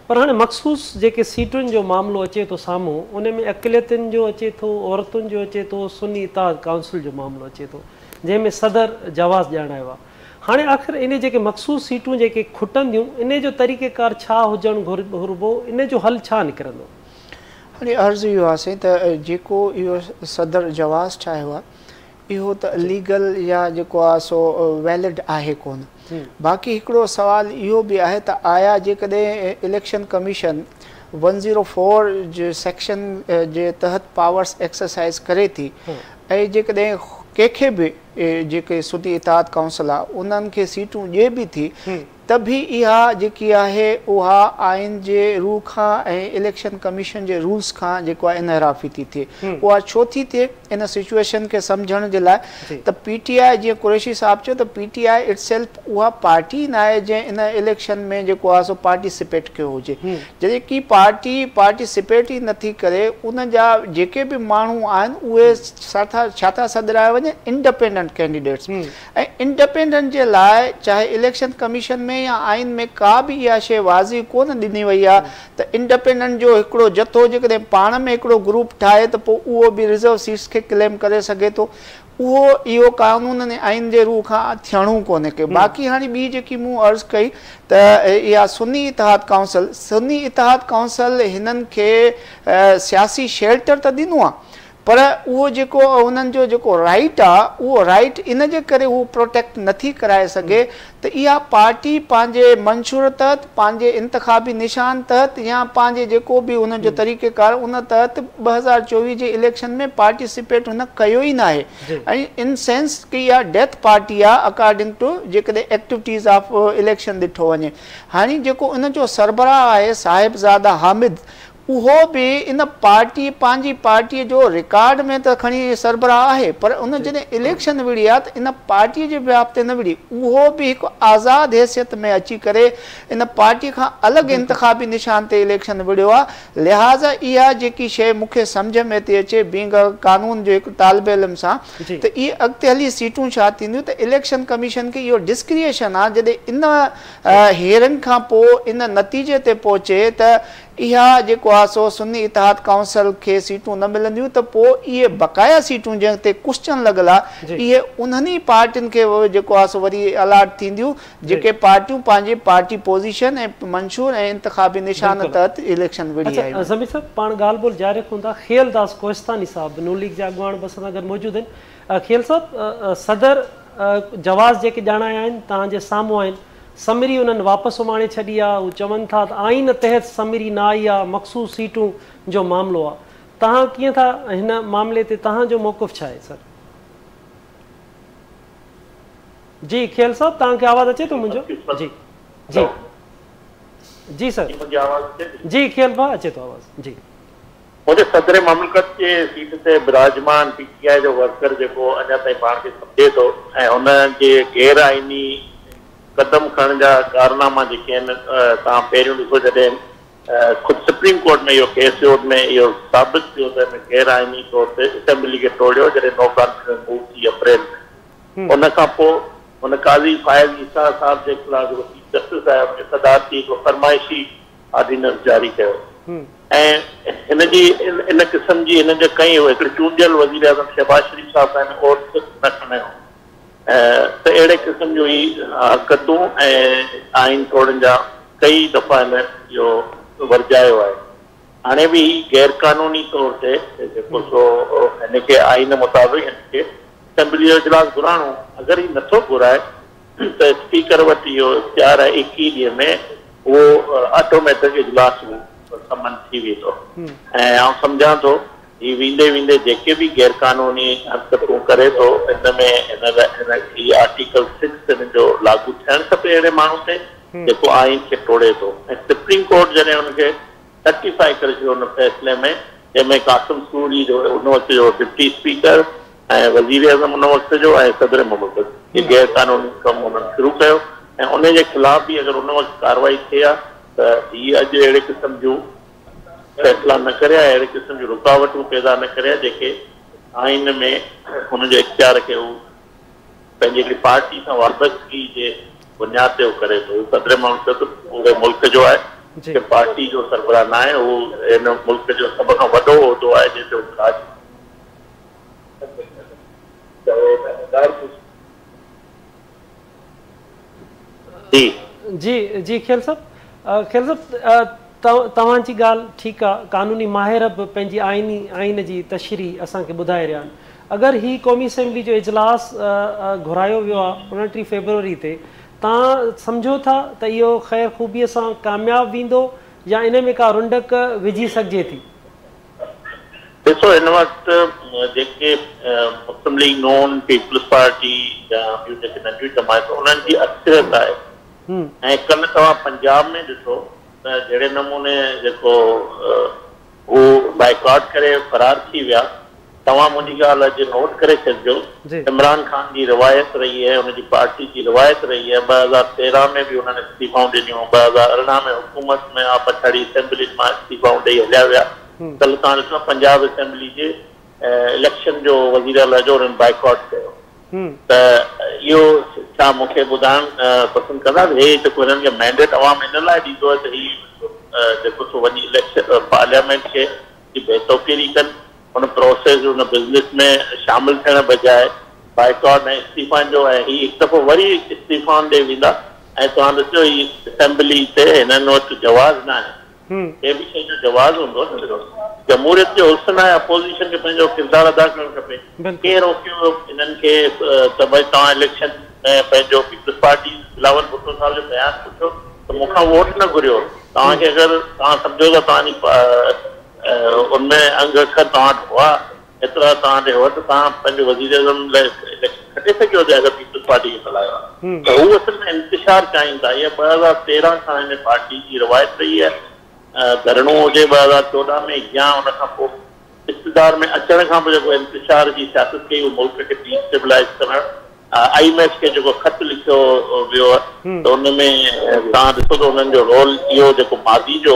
पर हाणे मख़सूस जेके सीटुनि जो मामिलो अचे थो साम्हूं उन में अक़लियतुनि जो अचे थो, औरतुनि जो अचे थो, सुन्नी इत्तेहाद काउंसिल जो मामिलो अचे थो जंहिंमें सदर जवाज़ ॼाणायो आहे। हाणे आख़िर इन जेके मख़सूस सीटूं जेके खुटंदियूं इन जो तरीक़ेकार छा हुजणु घुरिबो, इन जो हल छा निकिरंदो? हाणे अर्ज़ु इहो आहे त जेको इहो सदर जवाज़ ठाहियो आहे इहो त लीगल या जेको आहे सो वैलिड आहे कोन। बाक़ी हिकिड़ो सुवाल इहो बि आहे त आया जेकॾहिं इलेक्शन कमीशन 104 जे सेक्शन जे तहत पावर्स एक्सरसाइज़ करे थी ऐं जेकॾहिं कंहिंखे बि जेके सुन्नी इत्तेहाद काउंसिल आहे उन्हनि खे सीटूं ॾिए बि थी त बि इहा जेकी आहे उहा आइन जे रूह खां ऐं इलेक्शन कमीशन जे रूल्स खां जेको आहे इनहराफ़ी थी थिए। उहा छो थी थिए इन सिचुएशन खे सम्झण जे लाइ त PTI जीअं कुरैशी साहब चयो त PTI इटसेल्फ उहा पार्टी न आहे जंहिं इन इलेक्शन में जेको आहे सो पार्टिसिपेट कयो हुजे। जॾहिं की पार्टी पार्टिसिपेट ई नथी करे उन जा जेके बि माण्हू आहिनि उहे छा था सॾाया वञे, इंडिपेंडेंट कैंडिडेट्स। ऐं इंडिपेंडेंट जे लाइ चाहे इलेक्शन कमीशन में या आइन में का बि इहा शइ वाज़ी कोन ॾिनी वई आहे त इंडिपेंडेंट जो हिकिड़ो जथो जेकॾहिं पाण में हिकिड़ो ग्रुप ठाहे त पोइ उहो बि रिज़र्व सीट्स खे क्लेम करे सघे थो। उहो इहो कानून ऐं आइन जे रूह खां थियणो कोन्हे के। बाक़ी हाणे ॿी जेकी मूं अर्ज़ु कई त इहा सुन्नी इत्तेहाद काउंसिल हिननि खे सियासी शेल्टर त ॾिनो आहे पर उहो जेको उन्हनि जो जेको राइट आहे उहो राइट इन जे करे उहो प्रोटेक्ट नथी कराए सघे त इहा पार्टी पंहिंजे मंशूर तहत, पंहिंजे इंतख़ाबी निशान तहत या पंहिंजे जेको बि उन्हनि जो तरीक़ेकार उन तहत 2024 जे इलेक्शन में पार्टिसिपेट हुन कयो ई न आहे। ऐं इन सेंस की इहा डेथ पार्टी आहे अकॉर्डिंग टू जेकॾहिं एक्टिविटीज़ ऑफ इलेक्शन ॾिठो वञे। हाणे जेको इन जो सरबराह आहे साहिबज़ादा हामिद, उहो बि इन पार्टी पंहिंजी पार्टीअ जो रिकॉर्ड में त खणी सरबराह आहे पर उन जॾहिं इलेक्शन विड़ी आहे त इन पार्टीअ जे बिहाफ ते न विड़ी, उहो बि हिकु आज़ादु हैसियत में अची करे इन पार्टीअ खां अलॻि इंतख़ाबी निशान ते इलेक्शन विड़ियो आहे। लिहाज़ा इहा जेकी शइ मूंखे सम्झ में थी अचे बींग कानून जो हिकु तालिब इल्म सां त इहे अॻिते हली सीटूं छा थींदियूं त इलेक्शन कमीशन खे इहो डिस्क्रिएशन आहे जॾहिं इन हेरनि खां पोइ इन नतीजे ते पहुचे त इहा जेको आहे सो सुन्नी इत्तेहाद काउंसिल खे सीटूं न मिलंदियूं त पोइ इहे बक़ाया सीटूं जंहिं ते क्वेश्चन लॻल आहे इहे उन्हनि पार्टियुनि खे जेको आहे सो वरी अलाट थींदियूं जेके पार्टियूं पंहिंजे पार्टी पोज़ीशन ऐं मंशूर ऐं इंतख़ाबी निशान तहत इलेक्शन विड़ी आहिनि। ज़मीर साहब, पाण ॻाल्हि ॿोल जारी रखूं था। खेल दास कोहिस्तानी साहब नून लीग जा अॻुवान बस सां गॾु मौजूदु आहिनि। खेल साहब, सदर जवाज़ जेके ॼाणाया आहिनि तव्हांजे साम्हूं आहिनि, समरी उन्हनि वापसि उमाणे छॾी आहे, उहे चवनि था त आइन तहत समरी न आई आहे, मख़सूस सीटूं जो मामिलो आहे। तव्हां कीअं था हिन मामले ते, तव्हांजो मौक़िफ़ छा आहे सर? जी खेल साहब, तव्हांखे आवाज़ अचे थो मुंहिंजो? जी जी जी सर, जी खेल भाउ अचे थो आवाज़। जी मुझे सदर ममलकत के सीट से विराजमान PTI जो वर्कर जो अञा ताईं पाण खे सम्झे थो ऐं हुन जे गैर आइनी कदम खणण जा कारनामा जेके आहिनि तव्हां पहिरियों ॾिसो जॾहिं ख़ुदि सुप्रीम कोर्ट में इहो केस वियो में इहो साबित थियो त हिन गैर आइनी तौर ते असेंबली खे टोड़ियो जॾहिं नो कॉन्फिडेंस मूव थी अप्रैल में उन खां पोइ हुन काज़ी फाइज़ ईसा साहिब जे ख़िलाफ़ जेको चीफ जस्टिस आहे हुनखे सदारती हिकिड़ो फरमाइशी ऑर्डिनेंस जारी कयो ऐं हिनजी इन क़िस्म जी हिन जो कई हिकिड़े चूंडियल वज़ीर आज़म शहबाज शरीफ़ साहिब आहिनि और न खणायो त अहिड़े क़िस्म जो ई हरकतूं ऐं आइन तोड़नि जा कई दफ़ा हिन इहो वर्जायो आहे हाणे बि गैर कानूनी तौर ते जेको सो हिनखे आइन मुताबिक़ हिनखे असेंबली जो इजलास घुराइणो अगरि ही नथो घुराए त स्पीकर वटि इहो इख्तियार आहे 21 ॾींहं में उहो ऑटोमेटिक इजलास समन थी वेंदो ऐं आउं सम्झां थो ही वेंदे वेंदे जेके भी गैर कानूनी हरकतूं करे थो इन में ही आर्टिकल 6 हिन जो लागू थियणु खपे अहिड़े माण्हू ते जेको आइन खे तोड़े थो ऐं सुप्रीम कोर्ट जॾहिं हुनखे सर्टिफाई करे छॾियो हुन फैसले में जंहिंमें कासिम सूरी जो उन वक़्त जो डिप्टी स्पीकर ऐं वज़ीर आज़म उन वक़्त जो ऐं सदर मुल्क हे गैर कानूनी कमु हुननि शुरू कयो ऐं उन जे ख़िलाफ़ बि अगरि उन वक़्तु कार्रवाई थिए हा त हीअ अॼु अहिड़े क़िस्म जूं फैसला न करे अहिड़े क़िस्म जूं रुकावटूं पैदा न करे जेके आइन में हुनजे इख्तियार खे हू पंहिंजी हिकिड़ी पार्टी सां वाबस्तगी जे बुनियाद ते करे थो सदर मुल्क पूरे मुल्क जो आहे कि पार्टी जो सरबराह न आहे हू हिन मुल्क जो सभ खां वॾो उहिदो आहे जंहिंजो जी जी खेल साहब तव्हांजी ॻाल्हि ठीकु आहे कानूनी माहिर बि पंहिंजी आइन जी तशरीह असांखे ॿुधाए रहिया आहिनि अगरि ही क़ौमी असेंबली जो इजलास घुरायो वियो आहे 29 फरवरी ते तव्हां सम्झो था त इहो ख़ैर ख़ूबीअ सां कामयाबु वेंदो या इन में का रुंडक विझी सघिजे थी ॾिसो हिन वक़्तु जेके मुस्लिम लीग नून पीपल्स पार्टी या ॿियूं जेके नंढियूं जमायतूं उन्हनि जी अक्सरियत आहे ऐं कल्ह तव्हां पंजाब में ॾिसो त जहिड़े नमूने जेको हू बाइकॉट करे फरार थी विया तव्हां मुंहिंजी ॻाल्हि अॼु नोट करे छॾिजो इमरान ख़ान जी रिवायत रही आहे हुनजी पार्टी जी रिवायत रही आहे 2013 में बि हुननि इस्तीफ़ाऊं ॾिनियूं 2018 में हुकूमत में पछाड़ी असेंबली मां इस्तीफ़ाऊं ॾेई हलिया विया कल्ह तव्हां ॾिसो पंजाब असेंबली जे इलेक्शन जो वज़ीर आला जो हुननि बाइकॉट कयो त इहो छा मूंखे ॿुधाइणु पसंदि कंदा हे जेको हिननि खे मैंडेट अवाम इन लाइ ॾींदो आहे त हीउ जेको सो वञी इलेक्शन पार्लियामेंट खे बेतौकीरी कनि हुन प्रोसेस हुन बिज़नेस में शामिल थियण बजाए बाइकॉट ऐं इस्तीफ़ानि जो ऐं हीउ हिकु दफ़ो वरी इस्तीफ़ाउनि ॾे वेंदा ऐं तव्हां ॾिसो ही असेंबली ते हिननि वटि जवाज़ न आहे कंहिं बि शइ जो जवाज़ हूंदो न जमहूरियत जो हुस्न आहे अपोज़िशन खे पंहिंजो किरदारु अदा करणु खपे केरु रोकियो हिननि खे त भई तव्हां इलेक्शन में पंहिंजो पीपल्स पार्टी बिलावल भुट्टो साहिब जो बयानु पुछो त मूंखां वोट न घुरियो तव्हांखे अगरि तव्हां सम्झो त तव्हांजी उनमें अंग अखर तव्हां वटि हुआ एतिरा तव्हां ॾे हुआ त तव्हां पंहिंजो वज़ीर आज़म लाइ इलेक्शन खटे सघियो त अगरि पीपल्स पार्टी खे हलायो आहे त हू असल में इंतिशार चाहिनि था इहा 2013 खां हिन पार्टी जी रिवायत रही आहे धरणो हुजे 2014 में या हुन खां पोइ इक़्तिदार में अचण खां पोइ जेको इंतिशार जी सियासत कई उहो मुल्क खे डिस्टेबलाइज़ करणु IMF खे जेको ख़त लिखियो वियो आहे त हुन में तव्हां ॾिसो त हुननि जो रोल इहो जेको मादी जो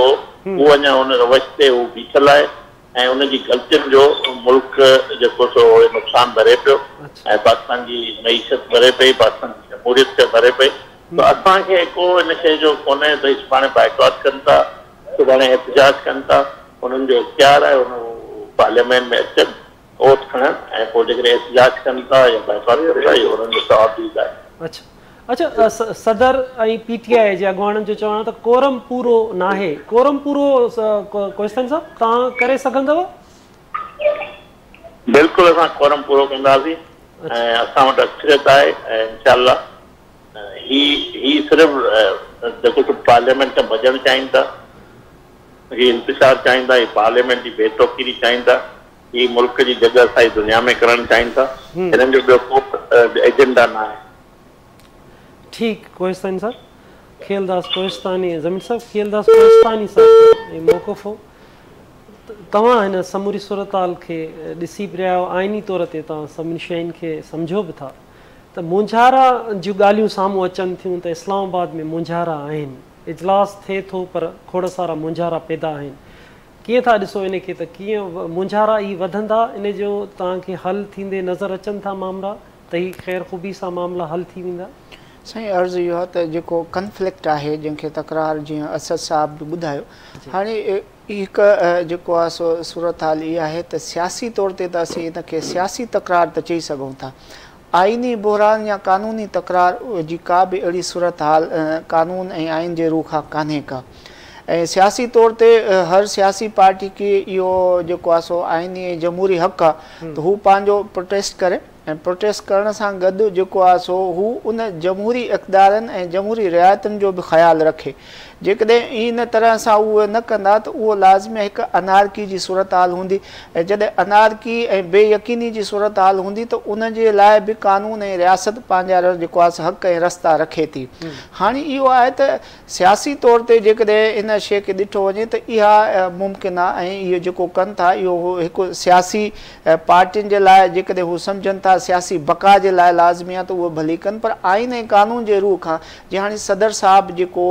उहो अञा हुन रवश ते उहो बीठल आहे ऐं उनजी ग़लतियुनि जो मुल्क जेको सो नुक़सानु भरे पियो ऐं पाकिस्तान जी मईशत भरे पई पाकिस्तान जी जमहूरियत खे भरे पई त असांखे को इन शइ जो कोन्हे त सुभाणे बाइकॉट कनि था सुभाणे एहतजाज कनि था हुननि जो इख्तियार आहे हुन पार्लियामेंट में अचनि वोट खणनि ऐं पोइ जेकॾहिं एहतजाज कनि था या बाइकॉट कनि था इहो हुननि जो तवाबीज़ आहे अच्छा सदर ऐं PTI जे अॻुवाणनि जो चवणु त कोरम पूरो नाहे कोरम पूरो क्वेश्चन साहब तव्हां करे सघंदव बिल्कुलु असां कोरम पूरो कंदासीं ऐं असां वटि अक्सरियत आहे ऐं इंशाअल्लाह ही सिर्फ़ु जेको पार्लियामेंट खां भॼणु चाहिनि था ही इंतिशार चाहिनि था ही पार्लियामेंट जी बेतौकीरी चाहिनि था ही मुल्क जी जॻह असांजी दुनिया में करणु चाहिनि था हिननि जो ॿियो को एजेंडा न आहे ठीक कोहिस्तानी साहब खेलदास कोहिस्तानी ज़मीन साहब खेलदास कोहिस्तानी साहब मौक़ुफ़ हो तव्हां हिन समूरी सूरताल खे ॾिसी बि रहिया आहियो, आइनी तौर ते तव्हां सभिनी शयुनि खे सम्झो बि था त मुंझारा जूं ॻाल्हियूं साम्हूं अचनि थियूं त इस्लामाबाद में मुंझारा आहिनि, इजलास थिए थो पर खोड़ सारा मुंझारा पैदा आहिनि। कीअं था ॾिसो इन खे, त कीअं मुंझारा ई वधंदा, इन जो तव्हांखे हल थींदे नज़र अचनि था मामला, त ही ख़ैर ख़ूबी सां मामला हल थी वेंदा? साईं अर्ज़ु इहो आहे त जेको कन्फ्लिक्ट आहे जंहिंखे तकरार जीअं असद साहब बि ॿुधायो, हाणे हिकु जेको आहे सो सूरत हाल इहा आहे त सियासी तौर ते त असीं इनखे सियासी तकरार त चई सघूं था, आइनी बहरान या क़ानूनी तकरार जी का बि अहिड़ी सूरत हाल क़ानून ऐं आइन जे रूह खां कान्हे का। ऐं सियासी तौर ते हर सियासी पार्टी खे इहो जेको आहे सो आइनी ऐं जमहूरी हक़ आहे त हू पंहिंजो प्रोटेस्ट करे, ऐं प्रोटेस्ट करण सां गॾु जेको आहे सो हू उन जमहूरी इक़्तिदारनि ऐं जमहूरी रिआयतुनि जो बि ख़्यालु रखे। जेकॾहिं इन तरह सां उहे न कंदा त उहो लाज़मी हिकु अनारकी जी सूरत हाल हूंदी, ऐं जॾहिं अनारकी ऐं बेयकीनी जी सूरत हाल हूंदी त उन जे लाइ बि कानून ऐं रियासत पंहिंजा जेको आहे हक़ ऐं रस्ता रखे थी। हाणे इहो आहे त सियासी तौर ते जेकॾहिं इन शइ खे ॾिठो वञे त इहा मुमकिन आहे, ऐं इहो जेको कनि था इहो हिकु सियासी पार्टियुनि जे लाइ जेकॾहिं हू सम्झनि था सियासी बका जे लाइ लाज़मी आहे त उहो भली कनि, पर आइन ऐं कानून जे रूह खां जीअं हाणे सदर साहब जेको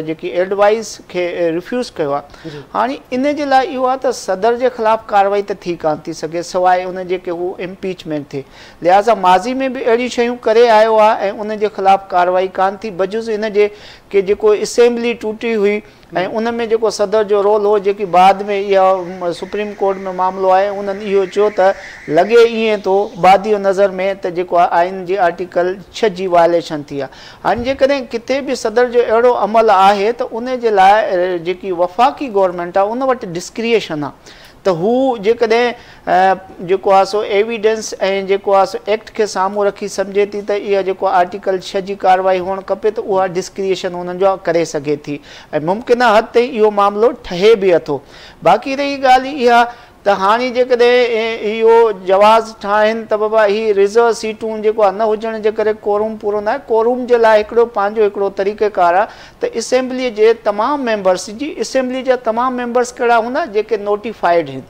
जेकी एडवाइस खे रिफ्यूज़ कयो आहे, हाणे इन जे लाइ इहो आहे त सदर जे ख़िलाफ़ु कार्रवाई त थी कान थी सघे सवाइ उन जे के हू इम्पीचमेंट थिए, लिहाज़ा माज़ी में बि अहिड़ी शयूं करे आयो आहे ऐं उन जे ख़िलाफ़ु कार्रवाई कान थी, बजुज़ इन जे के जेको असेंबली टूटी हुई ऐं उन में जेको सदर जो रोल हो, जेकी बाद में इहा सुप्रीम कोर्ट में मामिलो आहे, उन्हनि इहो चयो त लॻे ईअं थो बादियो नज़र में त जेको आहे आइन जी आर्टिकल 6 जी वायलेशन थी आहे। हाणे जेकॾहिं किथे बि सदर जो अहिड़ो अमल आहे त उन जे लाइ जेकी वफ़ाक़ी गवर्नमेंट आहे उन वटि डिस्क्रिएशन आहे त हू जेकॾहिं जेको आहे सो एविडेंस ऐं जेको आहे सो एक्ट खे साम्हूं रखी सम्झे थी त इहा जेको आर्टिकल 6 जी कार्रवाई हुअणु खपे त उहा डिस्क्रिएशन हुननि जो करे सघे थी, ऐं मुमकिन हद ताईं इहो मामिलो ठहे बि अथो। बाक़ी रही ॻाल्हि इहा त हाणे जेकॾहिं इहो जवाज़ ठाहिनि त बाबा ही रिज़र्व सीटूं जेको आहे न हुजण जे करे कोरूम पूरो न आहे, कोरूम जे लाइ हिकिड़ो पंहिंजो हिकिड़ो तरीक़ेकार आहे त असेंबलीअ जे तमामु मेंबर्स जी, असेंबली जा तमामु मेंबर्स कहिड़ा हूंदा जेके नोटिफाइड आहिनि,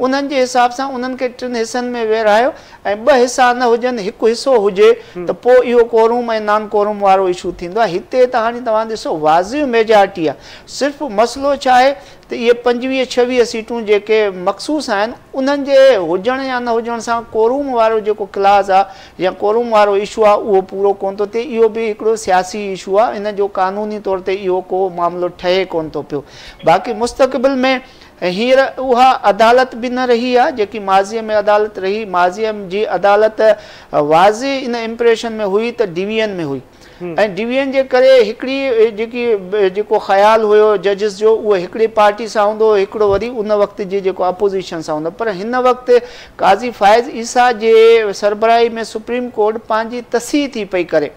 उन्हनि जे हिसाब सां उन्हनि खे 3 हिसनि में विरहायो ऐं 2 हिसा न हुजनि, हिकु हिसो हुजे त पोइ इहो कोरूम ऐं नॉन कोरूम वारो इशू थींदो आहे। हिते त हाणे तव्हां ॾिसो वाज़िब मेजॉरिटी आहे, सिर्फ़ु मसइलो छा आहे त इहे 25-26 सीटूं जेके मखसूस आहिनि उन्हनि जे हुजण या न हुजण सां कोरूम वारो जेको क्लाज़ आहे या कोरूम वारो इशू आहे उहो पूरो कोन थो थिए। इहो बि हिकिड़ो सियासी इशू आहे, इन जो क़ानूनी तौर ते इहो को मामिलो ठहे कोन थो पियो। बाक़ी मुस्तक़बिल में हींअर उहा अदालत बि न रही आहे जेकी माज़ीअ में अदालत रही, माज़ीअ जी अदालत वाज़े इन इम्प्रेशन में हुई त डिवीजन में हुई, ऐं डिवीजन जे करे हिकिड़ी जेको ख़्यालु हुयो जजिस जो उहो हिकिड़ी पार्टी सां हूंदो, हिकिड़ो वरी उन वक़्त जी जेको अपोज़िशन सां हूंदो, पर हिन वक़्तु काज़ी फ़ाइज़ ईसा जे सरबराही में सुप्रीम कोर्ट पंहिंजी तसीह थी पई करे,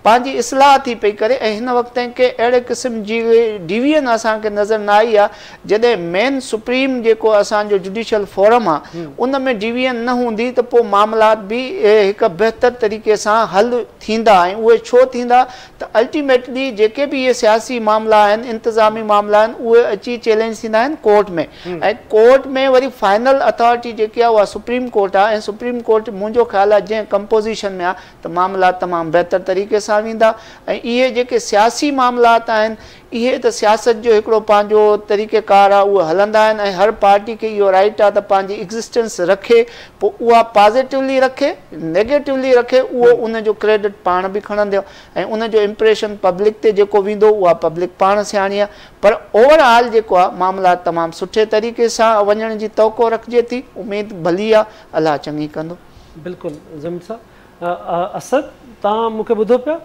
पंहिंजी इस्लाह थी पई करे, ऐं हिन वक़्त के अहिड़े क़िस्म जी डिवीजन असांखे नज़र न आई आहे जॾहिं मेन सुप्रीम जेको असांजो जुडिशल फोरम आहे उन में डिवीजन न हूंदी त पोइ मामलात बि हिकु बहितर तरीक़े सां हल थींदा। ऐं उहे छो थींदा त अल्टीमेटली जेके बि इहे सियासी मामला आहिनि, इंतिज़ामी मामला आहिनि, उहे अची चैलेंज थींदा आहिनि कोर्ट में, ऐं कोर्ट में वरी फाइनल अथॉरिटी जेकी आहे उहा सुप्रीम कोर्ट आहे, ऐं सुप्रीम कोर्ट मुंहिंजो ख़्यालु आहे जंहिं कंपोज़िशन में आहे त मामला तमामु बहितर तरीक़े सां वेंदा। ऐं इहे जेके सियासी मामलात आहिनि इहे त सियासत जो हिकिड़ो पंहिंजो तरीक़ेकार आहे, उहे हलंदा आहिनि, ऐं हर पार्टी खे इहो राइट आहे त पंहिंजी एग्ज़िस्टेंस रखे, पोइ उहा पॉज़िटिवली रखे नेगेटिवली रखे, उहो उनजो क्रेडिट पाण बि खणंदो, ऐं उनजो इम्प्रेशन पब्लिक ते जेको वेंदो उहा पब्लिक पाण सियाणी आहे। पर ओवरऑल जेको आहे मामला तमामु सुठे तरीक़े सां वञण जी तवक़ो रखिजे थी, उमेद भली आहे, अलाह चङी कंदो। बिल्कुलु ज़मीन साहब। असद तव्हां मूंखे ॿुधो पिया?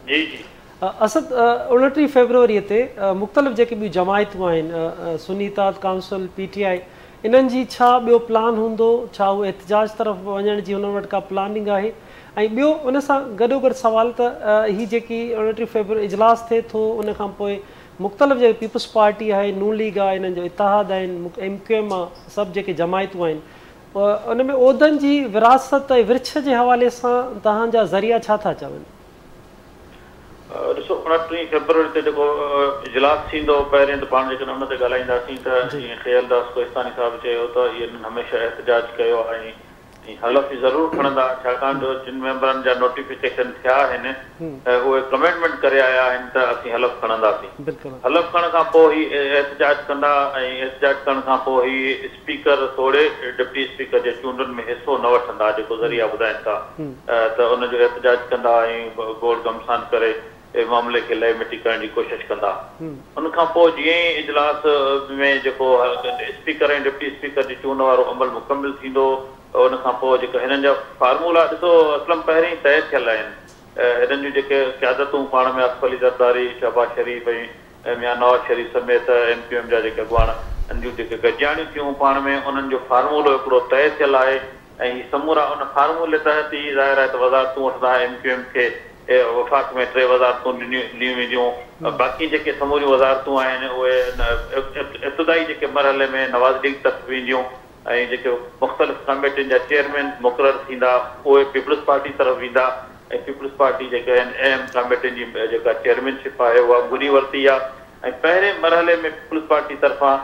जी जी असद 29 फरवरी ते मुख़्तलिफ़ जेके ॿियूं जमायतूं आहिनि, सुन्नी इत्तेहाद काउंसिल, PTI, इन्हनि जी छा ॿियो प्लान हूंदो, छा उहे एहतिजाज तरफ़ वञण जी हुननि वटि का प्लानिंग आहे? ऐं ॿियो उन सां गॾोगॾु सवाल त हीअ जेकी 29 फरवरी इजलास थिए थो उन खां पोइ मुख़्तलिफ़ जेके पीपल्स पार्टी आहे, नून लीग आहे, इन्हनि जो इत्तेहाद आहिनि, MQM आहे, सभु जेके जमायतूं आहिनि, उन में उहिदनि जी विरासत ऐं विरछ जे हवाले सां तव्हांजा ज़रिया छा था चवनि? ॾिसो 29 फरवरी ते जेको इजलास थींदो पहिरें त पाण जेकॾहिं हुन ते ॻाल्हाईंदासीं त जीअं खेलदास कोहिस्तानी साहिबु चयो त इन्हनि हमेशह एहतजाज कयो ऐं हलफ़ ज़रूरु खणंदा छाकाणि जो जिन मेंबरनि जा नोटिफिकेशन थिया आहिनि उहे कमिटमेंट करे आया आहिनि त असीं हलफ़ खणंदासीं हलफ़ खणण खां पोइ ई एहतजाज कंदा ऐं एहतजाज करण खां पोइ ई स्पीकर तोड़े डिप्टी स्पीकर जे चूंडनि में हिसो न वठंदा जेको ज़रिया ॿुधाइनि था त उनजो एहतजाज कंदा ऐं गोड़ गमसान करे मामले खे लहे मिटी करण जी कोशिशि कंदा उनखां पोइ जीअं ई इजलास में जेको स्पीकर ऐं डिप्टी स्पीकर जी चूंड वारो अमल मुकमिल थींदो उनखां पोइ जेको हिननि जा फार्मूला ॾिसो असलम पहिरीं तय थियल आहिनि हिननि जूं जेके क़यादतूं पाण में आसिफ अली ज़रदारी शहबाज शरीफ़ ऐं मियां नवाज़ शरीफ़ समेत MQM जा जेके अॻुवान जूं जेके गॾिजाणियूं थियूं पाण में उन्हनि जो फार्मूलो हिकिड़ो तय थियल आहे ऐं समूरा उन फार्मूले तहत ई ज़ाहिर आहे त वज़ारतूं वठंदा MQM खे वफ़ाक़ में 3 वज़ारतूं ॾिनियूं वेंदियूं बाक़ी जेके समूरियूं वज़ारतूं आहिनि उहे इब्तिदाई जेके मरहले में नवाज़ लीग तरफ़ वेंदियूं ऐं जेके मुख़्तलिफ़ कमेटियुनि जा चेयरमैन मुक़ररु थींदा उहे पीपल्स पार्टी तरफ़ वेंदा ऐं पीपल्स पार्टी जेके आहिनि अहम कमेटियुनि जी जेका चेयरमैनशिप आहे उहा घुरी वरिती आहे ऐं पहिरें मरहले में पीपल्स पार्टी तरफ़ां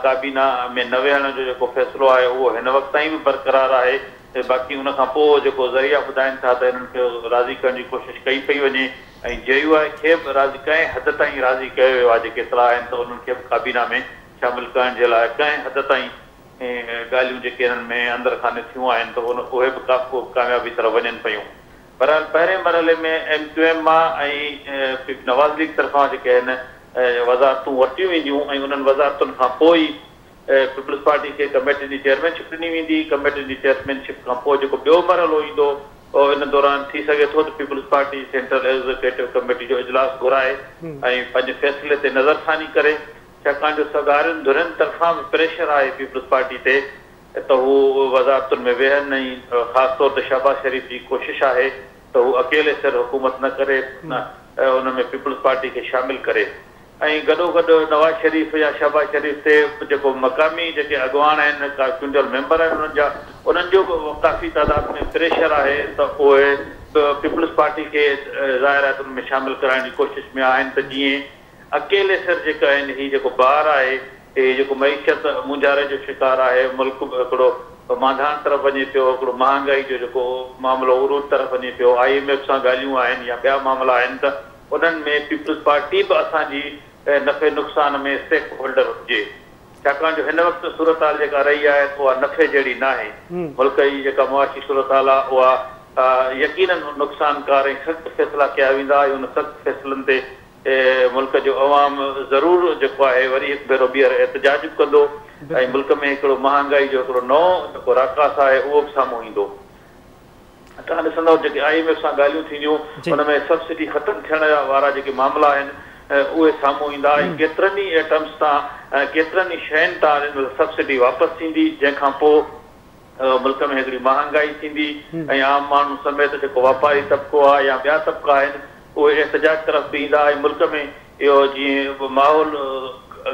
काबीना में न वेहण जो जेको फ़ैसिलो आहे उहो हिन वक़्त ताईं बि बरक़रार आहे बाक़ी उनखां पोइ जेको ज़रिया ॿुधाइनि था त हिननि खे राज़ी करण जी कोशिशि कई पई वञे ऐं JUI खे बि राज़ी कंहिं हद ताईं राज़ी कयो वियो आहे जेके इतला आहिनि त उन्हनि खे बि काबीना में शामिलु करण जे लाइ कंहिं हद ताईं ॻाल्हियूं जेके हिननि में अंदरि खाने थियूं आहिनि त उहे बि कामयाबी तरफ़ वञनि पियूं बहरहाल पहिरें मरहले में MQM मां ऐं नवाज़ लीग तरफ़ां जेके आहिनि वज़ारतूं वरितियूं वेंदियूं ऐं उन्हनि वज़ारतुनि खां पोइ पीपल्स पार्टी खे कमेटी जी चेयरमैनशिप ॾिनी वेंदी कमेटी जी चेयरमैनशिप खां पोइ जेको ॿियो मरहलो ईंदो इन दौरान थी सघे थो त Peoples Party central executive committee जो इजलास घुराए ऐं पंहिंजे फ़ैसिले ते नज़रसानी करे छाकाणि जो सगारियुनि धुरियुनि तरफ़ां बि प्रेशर आहे पीपल्स पार्टी ते त हू वज़ारतुनि में वेहनि ऐं ख़ासि तौर ते शहबाज शरीफ़ जी कोशिशि आहे त हू अकेले सिर हुकूमत न करे उन में पीपल्स पार्टी खे शामिलु करे ऐं गॾोगॾु नवाज़ शरीफ़ या शहबाज शरीफ़ ते जेको मक़ामी जेके अॻुवान आहिनि चूंडियल मेंबर आहिनि उन्हनि जो बि काफ़ी तइदाद में प्रेशर आहे त उहे पीपल्स पार्टी खे ज़ाहिर आहे त उन में शामिलु कराइण जी कोशिशि में आहिनि त जीअं अकेले सिर जेका आहिनि हीअ जेको ॿार आहे हे जेको मईशत मुंझारे जो शिकार आहे मुल्क हिकिड़ो मांधान तरफ़ वञे पियो हिकिड़ो महांगाई जो जेको मामिलो उरूज तरफ़ वञे पियो IMF सां ॻाल्हियूं आहिनि या ॿिया मामला आहिनि त उन्हनि में पीपल्स पार्टी बि असांजी नफ़े नुक़सान में स्टेक होल्डर हुजे छाकाणि जो हिन वक़्तु सूरत हाल जेका रही आहे उहा नफ़े जहिड़ी न आहे मुल्क जी जेका मुआशी सूरत हाल आहे उहा यकीनन नुक़सानकार ऐं सख़्तु फ़ैसिला कया वेंदा ऐं उन सख़्तु फ़ैसिलनि ते मुल्क जो अवाम ज़रूरु जेको आहे वरी हिकु भेरो ॿीहर एहतजाज बि कंदो ऐं मुल्क में हिकिड़ो महांगाई जो हिकिड़ो नओं जेको राकास आहे उहो बि साम्हूं ईंदो तव्हां ॾिसंदव जेके IMF सां ॻाल्हियूं थींदियूं हुन में सब्सिडी ख़तमु थियण वारा जेके मामला आहिनि उहे साम्हूं ईंदा ऐं केतिरनि ई एटम्स तां केतिरनि ई शयुनि तां सब्सिडी वापसि थींदी जंहिंखां पोइ मुल्क में हिकिड़ी महांगाई थींदी ऐं आम माण्हू समेत जेको वापारी तबिको आहे या ॿिया तबिका आहिनि उहे एहतजाज तरफ़ बि ईंदा ऐं मुल्क में इहो जीअं माहौल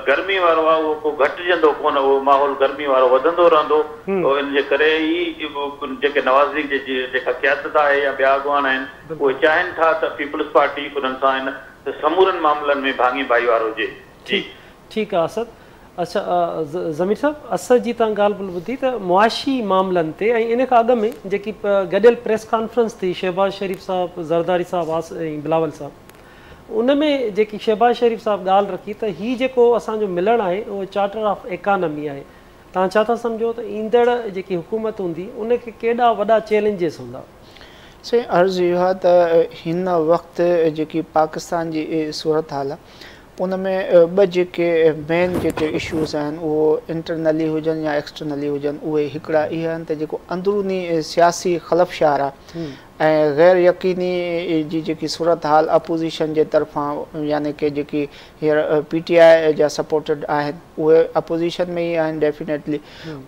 गर्मी वारो आहे उहो को घटिजंदो कोन उहो माहौल गर्मी वारो वधंदो रहंदो इन जे करे ई जेके नवाज़ लीग जी जेका क़यादत आहे या ॿिया अॻुवान आहिनि उहे चाहिनि था त पीपल्स पार्टी उन्हनि सां आहिनि समूरनि मामलनि में भाङी भाईवार हुजे ठीकु आहे असद अच्छा ज़मीर साहब असद जी तव्हां ॻाल्हि ॿुधी ॿुधी त मुआशी मामलनि ते ऐं इन खां अॻु में जेकी गॾियल प्रेस कॉन्फ्रेंस थी शहबाज शरीफ़ साहिबु ज़रदारी साहिबु ऐं बिलावल साहिबु उन में जेकी शहबाज शरीफ़ साहिबु ॻाल्हि रखी त हीउ जेको असांजो मिलणु आहे उहो चार्टर ऑफ इकानमी आहे तव्हां छा था सम्झो त ईंदड़ जेकी हुकूमत हूंदी उनखे केॾा वॾा चैलेंजिस हूंदा से अर्ज़ु इहो आहे त हिन वक़्तु जेकी पाकिस्तान जी सूरत हाल आहे उन में ॿ जेके मेन जेके इशूज़ आहिनि उहो इंटरनली हुजनि या एक्सटर्नली हुजनि उहे हिकिड़ा इहे आहिनि त जेको अंदरूनी सियासी ख़लफ़शार आहे ऐं गैर यकीनी जी जेकी सूरत हाल अपोज़िशन जे तरफ़ां यानी कि जेकी हींअर PTI जा सपोर्टेड आहिनि उहे अपोज़िशन में ई आहिनि डेफिनेटली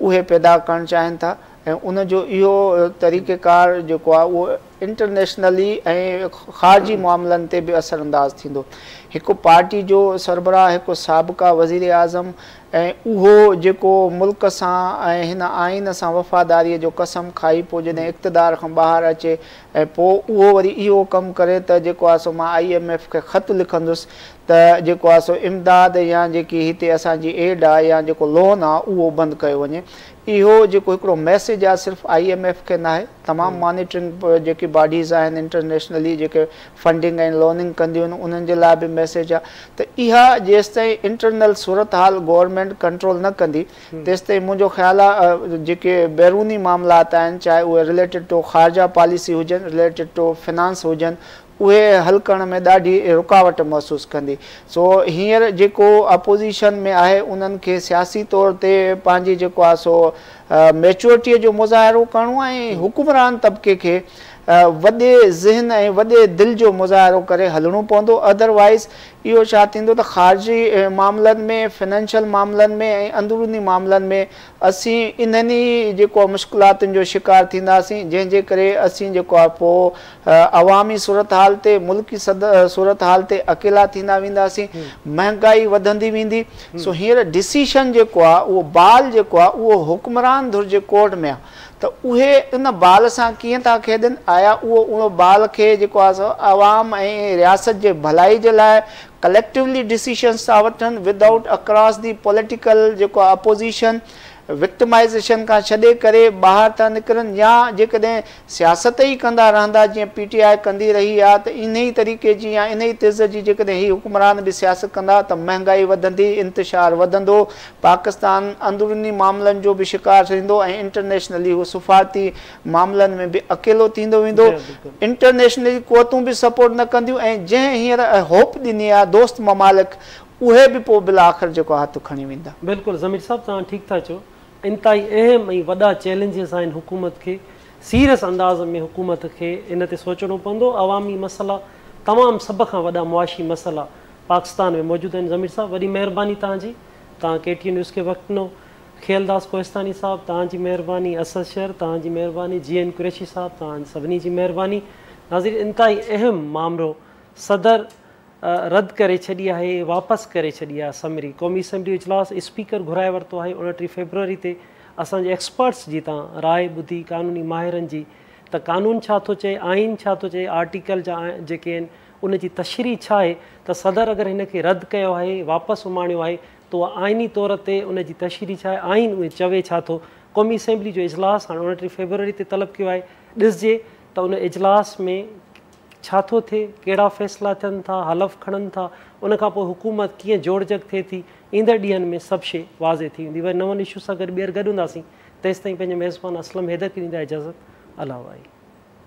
उहे पैदा करणु चाहिनि था ऐं उनजो इहो तरीक़ेकार जेको आहे उहो इंटरनेशनली ऐं ख़ारजी मामलनि ते बि असरअंदाज़ थींदो। हिकु पार्टी जो सरबराह हिकु साबिक़ा वज़ीर आज़म ऐं उहो जेको मुल्क सां ऐं हिन आइन सां वफ़ादारीअ जो कसम खाई पोइ जॾहिं इक़्तिदार खां ॿाहिरि अचे ऐं पोइ उहो वरी इहो कमु करे त जेको आहे सो मां IMF खे ख़तु लिखंदुसि त जेको आहे सो इमदाद या जेकी हिते असांजी एड आहे या जेको लोन आहे उहो बंदि कयो वञे। इहो जेको हिकिड़ो मैसेज आहे सिर्फ़ु IMF खे न आहे, तमामु मॉनिटरिंग जेकी बॉडीज़ आहिनि इंटरनेशनली जेके फंडिंग ऐं लोनिंग कंदियूं आहिनि उन्हनि जे लाइ बि मैसेज आहे त इहा जेसि ताईं इंटरनल सूरत हाल गवर्नमेंट कंट्रोल न कंदी तेसि ताईं मुंहिंजो ख़्यालु आहे जेके बैरूनी मामलात आहिनि चाहे उहे रिलेटेड टू ख़ारजा पॉलिसी हुजनि, रिलेटेड टू फिनांस हुजनि, उहे हल करण में ॾाढी रुकावट महसूसु कंदी। सो हींअर जेको अपोज़िशन में आहे उन्हनि खे सियासी तौर ते पंहिंजी जेको आहे सो मैच्योरिटीअ जो मुज़ाहिरो करिणो ऐं हुकुमरान तबिके खे वॾे ज़हन ऐं वॾे दिलि जो मुज़ाहिरो करे हलणो पवंदो। अदरवाइज़ इहो छा थींदो त ख़ारजी मामलनि में, फिनेंशियल मामलनि में ऐं अंदरूनी मामलनि में असीं इन्हनि जेको मुश्किलातुनि जो शिकार थींदासीं जंहिंजे करे असीं जेको आहे पोइ अवामी सूरत हाल ते, मुल्की सूरत हाल ते अकेला थींदा वेंदासीं, महांगाई वधंदी वेंदी। सो हींअर डिसीशन जेको आहे उहो बाल जेको आहे उहो हुकुमरान धुर जे कोर्ट में आहे त उहे उन बाल सां कीअं था खेॾनि। आया उहो बाल खे जेको आहे अवाम ऐं रियासत जे भलाई जे लाइ कलेक्टिवली डिसीशन्स था वठनि विदाउट अक्रॉस दी पॉलिटिकल जेको आहे अपोज़िशन विक्टिमाइज़ेशन खां छॾे करे ॿाहिरि था निकिरनि, या जेकॾहिं सियासत ई कंदा रहंदा जीअं PTI कंदी रही आहे त इन ई तरीक़े जी या इन ई तिज़ जी जेकॾहिं हीअ हुकुमरान बि सियासत कंदा त महांगाई वधंदी, इंतिशार वधंदो, पाकिस्तान अंदरूनी मामलनि जो बि शिकार थींदो ऐं इंटरनेशनली उहो सफ़ारती मामलनि में बि अकेलो थींदो वेंदो। इंटरनेशनली क़ुवतूं बि सपोर्ट न कंदियूं ऐं जंहिं हींअर होप ॾिनी आहे दोस्त ममालिक उहे बि पोइ बिल आख़िर जेको हथु खणी वेंदा। बिल्कुलु ज़मीर साहब तव्हां ठीकु था चओ, इंतिहाई अहम ऐं वॾा चैलेंजिस आहिनि हुकूमत खे, सीरियस अंदाज़ में हुकूमत खे इन ते सोचणो पवंदो। अवामी मसइला तमामु सभ खां वॾा मुआशी मसइला पाकिस्तान में मौजूदु आहिनि। ज़मीर साहब वॾी महिरबानी तव्हांजी, तव्हां KTN न्यूज़ खे वक़्तु ॾिनो। खेलदास कोहिस्तानी साहब तव्हांजी महिरबानी, असद शहर तव्हांजी महिरबानी, GN कुरैशी साहब तव्हां सभिनी जी महिरबानी। नाज़रीन, इंतिहाई अहम मामिलो सदर रद्द करे छॾी आहे, वापसि करे छॾी आहे समरी। क़ौमी असैम्बली इजलास स्पीकर घुराए वरितो आहे 29 फेबरवरी ते। असांजे एक्सपर्ट्स जी तव्हां राय ॿुधी, कानूनी माहिरनि जी, त कानून छा थो चए, आइन छा थो चए, आर्टिकल जा जेके आहिनि उन जी तशरीह छा आहे, त सदर अगरि हिन खे रद्द कयो आहे, वापसि उमाणियो आहे त उहा आइनी तौर ते उन जी तशरीह छा आहे, आइन उहे चवे छा थो। क़ौमी असैम्बली जो इजलास हाणे 29 फेबरवरी ते तलब कयो आहे। ॾिसजे त उन इजलास में छा थो थिए, कहिड़ा फ़ैसिला थियनि था, हलफ़ खणनि था, उनखां पोइ हुकूमत कीअं जोड़जग थिए थी। ईंदड़ ॾींहंनि में सभु शइ वाज़े थी वेंदी। वरी नवनि इशू सां गॾु ॿीहर गॾु हूंदासीं। तेसिताईं पंहिंजे मेज़बान असलम हैदर खे ॾींदा इजाज़त। अला वाहे।